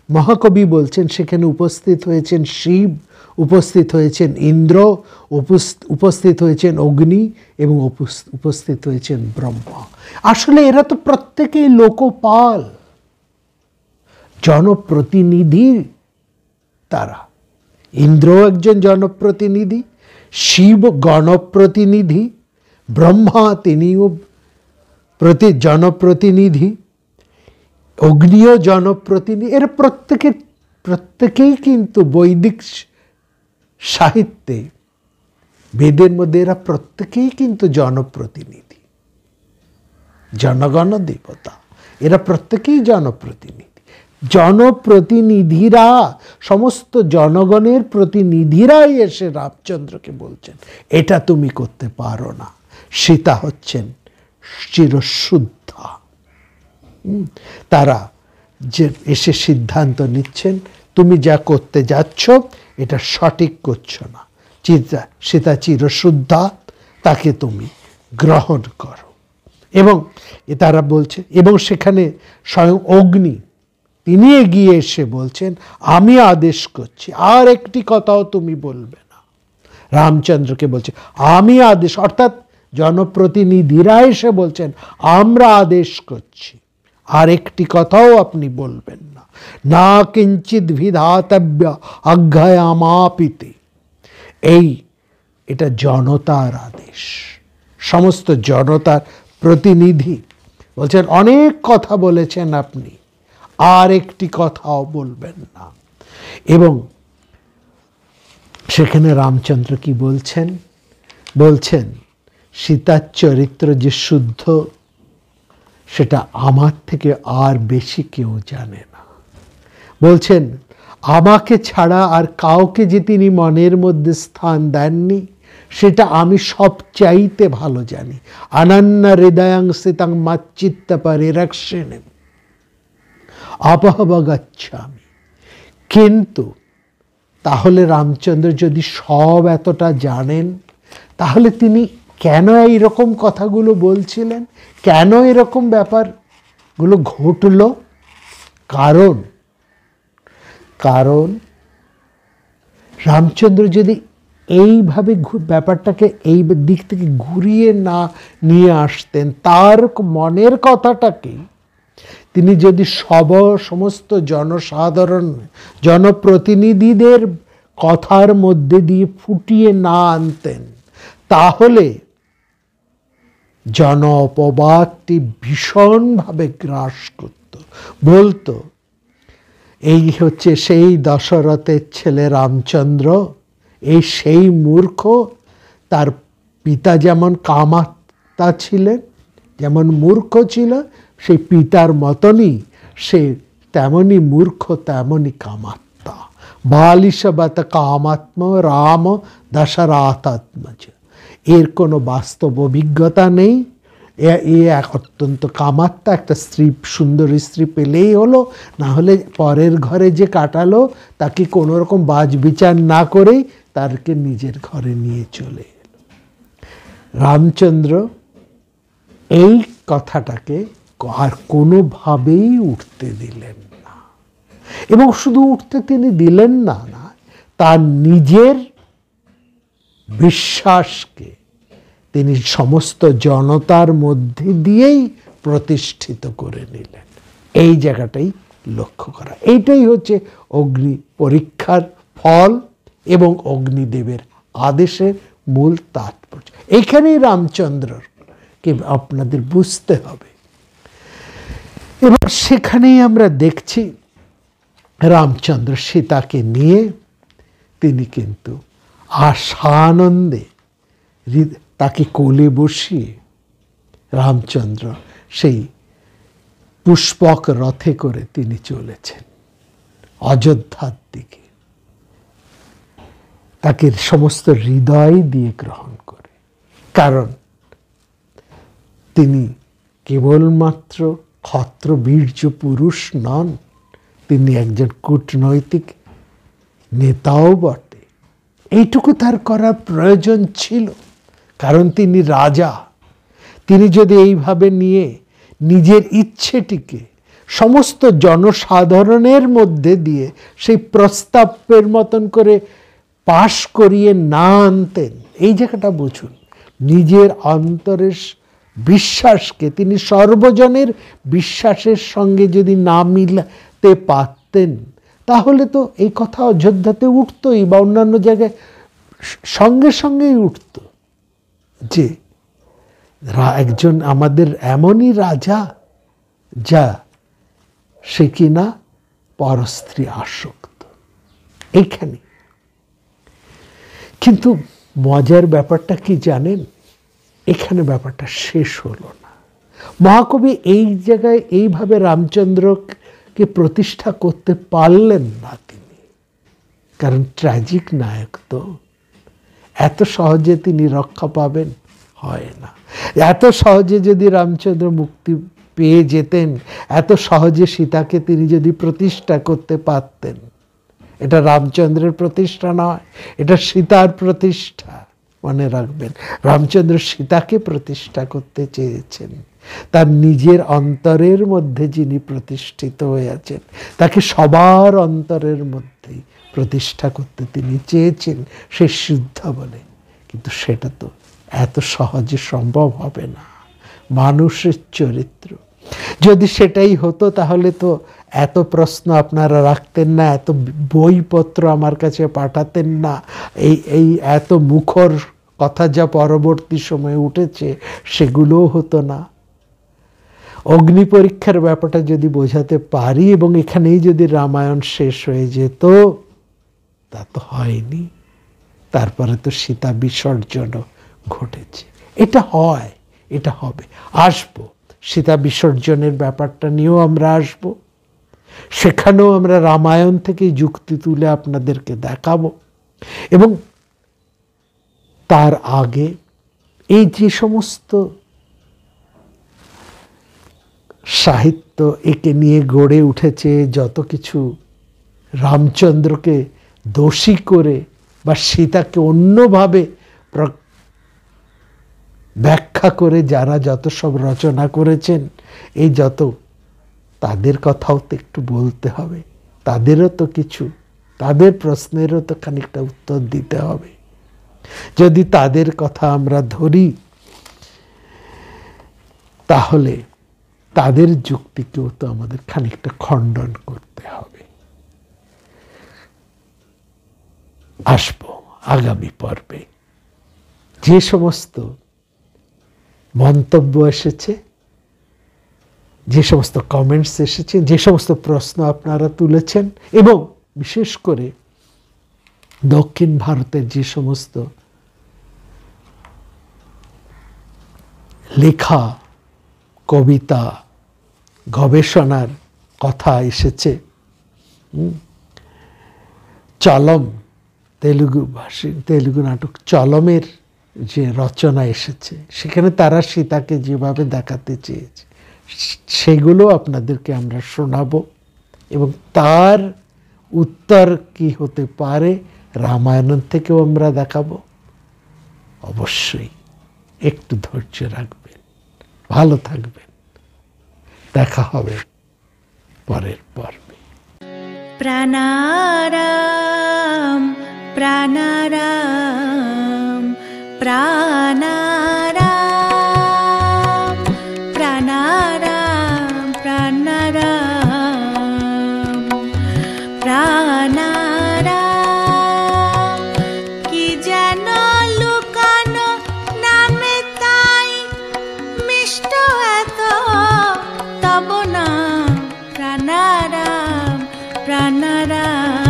মহাকবি বলছেন সেখানে উপস্থিত হয়েছেন শিব, উপস্থিত হয়েছেন ইন্দ্র, উপস্থিত হয়েছেন অগ্নি এবং উপস্থিত হয়েছেন ব্রহ্মা। আসলে এরা তো প্রত্যেকেই লোকপাল, জনপ্রতিনিধি তারা। ইন্দ্র একজন জনপ্রতিনিধি, শিব গণপ্রতিনিধি, ব্রহ্মা তিনিও জনপ্রতিনিধি, অগ্নিও জনপ্রতিনিধি। এরা প্রত্যেকেই কিন্তু বৈদিক সাহিত্যে, বেদের মধ্যে এরা প্রত্যেকেই কিন্তু জনপ্রতিনিধি, জনগণ দেবতা, এরা প্রত্যেকেই জনপ্রতিনিধি। জনপ্রতিনিধিরা, সমস্ত জনগণের প্রতিনিধিরাই এসে রামচন্দ্রকে বলছেন এটা তুমি করতে পারো না। সীতা হচ্ছেন চিরশুদ্ধা, তারা যে এসে সিদ্ধান্ত নিচ্ছেন তুমি যা করতে যাচ্ছ এটা সঠিক করছো না। সীতা চিরশুদ্ধা, তাকে তুমি গ্রহণ করো। এবং তারা বলছে, এবং সেখানে স্বয়ং অগ্নি তিনি এগিয়ে এসে বলছেন আমি আদেশ করছি, আর একটি কথাও তুমি বলবে না। রামচন্দ্রকে বলছে আমি আদেশ, অর্থাৎ জনপ্রতিনিধিরা এসে বলছেন আমরা আদেশ করছি, আর একটি কথাও আপনি বলবেন না। না কিঞ্চিৎ বিধাতব্য অজ্ঞায়ামাপিতে। এটা জনতার আদেশ, সমস্ত জনতার প্রতিনিধি বলছেন অনেক কথা বলেছেন আপনি, আর একটি কথাও বলবেন না। এবং সেখানে রামচন্দ্র কি বলছেন? বলছেন সীতার চরিত্র যে শুদ্ধ সেটা আমার থেকে আর বেশি কেউ জানে না। বলছেন আমাকে ছাড়া আর কাউকে যে তিনি মনের মধ্যে স্থান দেননি সেটা আমি সবচাইতে ভালো জানি। অনন্য হৃদয়ং স্থিতং মচ্চিত্ত পরিরক্ষণে অপহবগচ্ছামি। কিন্তু তাহলে রামচন্দ্র যদি সব এতটা জানেন, তাহলে তিনি কেন এইরকম কথাগুলো বলছিলেন? কেন এরকম ব্যাপারগুলো ঘটল? কারণ রামচন্দ্র যদি এইভাবে ব্যাপারটাকে এই দিক থেকে ঘুরিয়ে না নিয়ে আসতেন, তার মনের কথাটাকে তিনি যদি সমস্ত জনসাধারণ জনপ্রতিনিধিদের কথার মধ্যে দিয়ে ফুটিয়ে না আনতেন, তাহলে জন অপবাদটি ভীষণভাবে গ্রাস করত। বলতো এই হচ্ছে সেই দশরথের ছেলে রামচন্দ্র, এই সেই মূর্খ। তার পিতা যেমন কামাতা ছিলেন, যেমন মূর্খ ছিল, সেই পিতার মতনই সে তেমনই মূর্খ, তেমনই কামাত্মা। বালিশবত কামাত্ম রাম দশরথাত্মজ। এর কোনো বাস্তব অভিজ্ঞতা নেই, এ এক অত্যন্ত কামাত্মা। একটা স্ত্রী, সুন্দরী স্ত্রী পেলেই হলো, না হলে পরের ঘরে যে কাটালো তাকে কোনো রকম বাজ বিচার না করেই তাকে নিজের ঘরে নিয়ে চলে এলো। রামচন্দ্র এই কথাটাকে আর কোনোভাবেই উঠতে দিলেন না। এবং শুধু উঠতে তিনি দিলেন না, তার নিজের বিশ্বাসকে তিনি সমস্ত জনতার মধ্যে দিয়েই প্রতিষ্ঠিত করে নিলেন। এই জায়গাটাই লক্ষ্য করা। এইটাই হচ্ছে অগ্নি পরীক্ষার ফল এবং অগ্নিদেবের আদেশের মূল তাৎপর্য। এইখানেই রামচন্দ্রকে আপনাদের বুঝতে হবে। এবং সেখানেই আমরা দেখছি রামচন্দ্র সীতাকে নিয়ে তিনি কিন্তু আশানন্দে তাকে কোলে বসিয়ে রামচন্দ্র সেই পুষ্পক রথে করে তিনি চলেছেন অযোধ্যার দিকে, তাকে সমস্ত হৃদয় দিয়ে গ্রহণ করে। কারণ তিনি কেবলমাত্র ক্ষত্রবীর্য পুরুষ নন, তিনি একজন কূটনৈতিক নেতাও বটে। এইটুকু তার করার প্রয়োজন ছিল, কারণ তিনি রাজা। তিনি যদি এইভাবে নিয়ে নিজের ইচ্ছেটিকে সমস্ত জনসাধারণের মধ্যে দিয়ে সেই প্রস্তাবের মতন করে পাশ করিয়ে না আনতেন। এই জায়গাটা বুঝুন, নিজের অন্তরের বিশ্বাসকে তিনি সর্বজনের বিশ্বাসের সঙ্গে যদি না মিলাতে পারতেন, তাহলে তো এই কথা অযোধ্যাতে উঠতই, বা অন্যান্য জায়গায় সঙ্গে সঙ্গেই উঠত যে একজন আমাদের এমনই রাজা যা সে কিনা পরস্ত্রী আসক্ত। এইখানে কিন্তু মজার ব্যাপারটা কি জানেন, এখানে ব্যাপারটা শেষ হলো না। মহাকবি এই জায়গায় এইভাবে রামচন্দ্রকে প্রতিষ্ঠা করতে পারলেন না তিনি, কারণ ট্র্যাজিক নায়ক তো এত সহজে তিনি রক্ষা পাবেন হয় না। এত সহজে যদি রামচন্দ্র মুক্তি পেয়ে যেতেন, এত সহজে সীতাকে তিনি যদি প্রতিষ্ঠা করতে পারতেন, এটা রামচন্দ্রের প্রতিষ্ঠা নয়, এটা সীতার প্রতিষ্ঠা। মনে রাখবেন, রামচন্দ্র সীতাকে প্রতিষ্ঠা করতে চেয়েছেন, তার নিজের অন্তরের মধ্যে যিনি প্রতিষ্ঠিত হয়ে আছেন তাকে সবার অন্তরের মধ্যেই প্রতিষ্ঠা করতে তিনি চেয়েছেন, সে শুদ্ধ বলে। কিন্তু সেটা তো এত সহজে সম্ভব হবে না। মানুষের চরিত্র যদি সেটাই হতো, তাহলে তো এত প্রশ্ন আপনারা রাখতেন না, এত বইপত্র আমার কাছে পাঠাতেন না, এই এত মুখর কথা যা পরবর্তী সময়ে উঠেছে সেগুলোও হতো না। অগ্নি পরীক্ষার ব্যাপারটা যদি বোঝাতে পারি এবং এখানেই যদি রামায়ণ শেষ হয়ে যেত, তা তো হয়নি। তারপরে তো সীতা বিসর্জনও ঘটেছে। এটা হয়, এটা হবে, আসবো। সীতা বিসর্জনের ব্যাপারটা নিয়েও আমরা আসব, সেখানেও আমরা রামায়ণ থেকে যুক্তি তুলে আপনাদেরকে দেখাবো। এবং তার আগে এই যে সমস্ত সাহিত্য একে নিয়ে গড়ে উঠেছে, যত কিছু রামচন্দ্রকে দোষী করে বা সীতাকে অন্যভাবে ব্যাখ্যা করে যারা যত সব রচনা করেছেন, এই যত, তাদের কথাও তো একটু বলতে হবে, তাদেরও তো কিছু, তাদের প্রশ্নেরও তো খানিকটা উত্তর দিতে হবে। যদি তাদের কথা আমরা ধরি, তাহলে তাদের যুক্তিকেও তো আমাদের খানিকটা খণ্ডন করতে হবে। আসবো আগামী পর্বে। যে সমস্ত মন্তব্য এসেছে, যে সমস্ত কমেন্টস এসেছে, যে সমস্ত প্রশ্ন আপনারা তুলেছেন, এবং বিশেষ করে দক্ষিণ ভারতের যে সমস্ত লেখা, কবিতা, গবেষণার কথা এসেছে, চলম তেলুগু নাটক চলমের যে রচনা এসেছে, সেখানে তারা সীতাকে যেভাবে দেখাতে চেয়েছে সেগুলো আপনাদেরকে আমরা শোনাবো, এবং তার উত্তর কি হতে পারে রামায়ণ থেকেও আমরা দেখাবো। অবশ্যই একটু ধৈর্য রাখবেন, ভালো থাকবেন, দেখা হবে পরের পর্বে। প্রাণারাম প্রাণারাম প্রাণারাম প্রাণারাম প্রাণারাম প্রাণারাম। কি যেন লুকানো নামে তাই মিষ্ট এত তব নাম প্রাণারাম প্রাণারাম।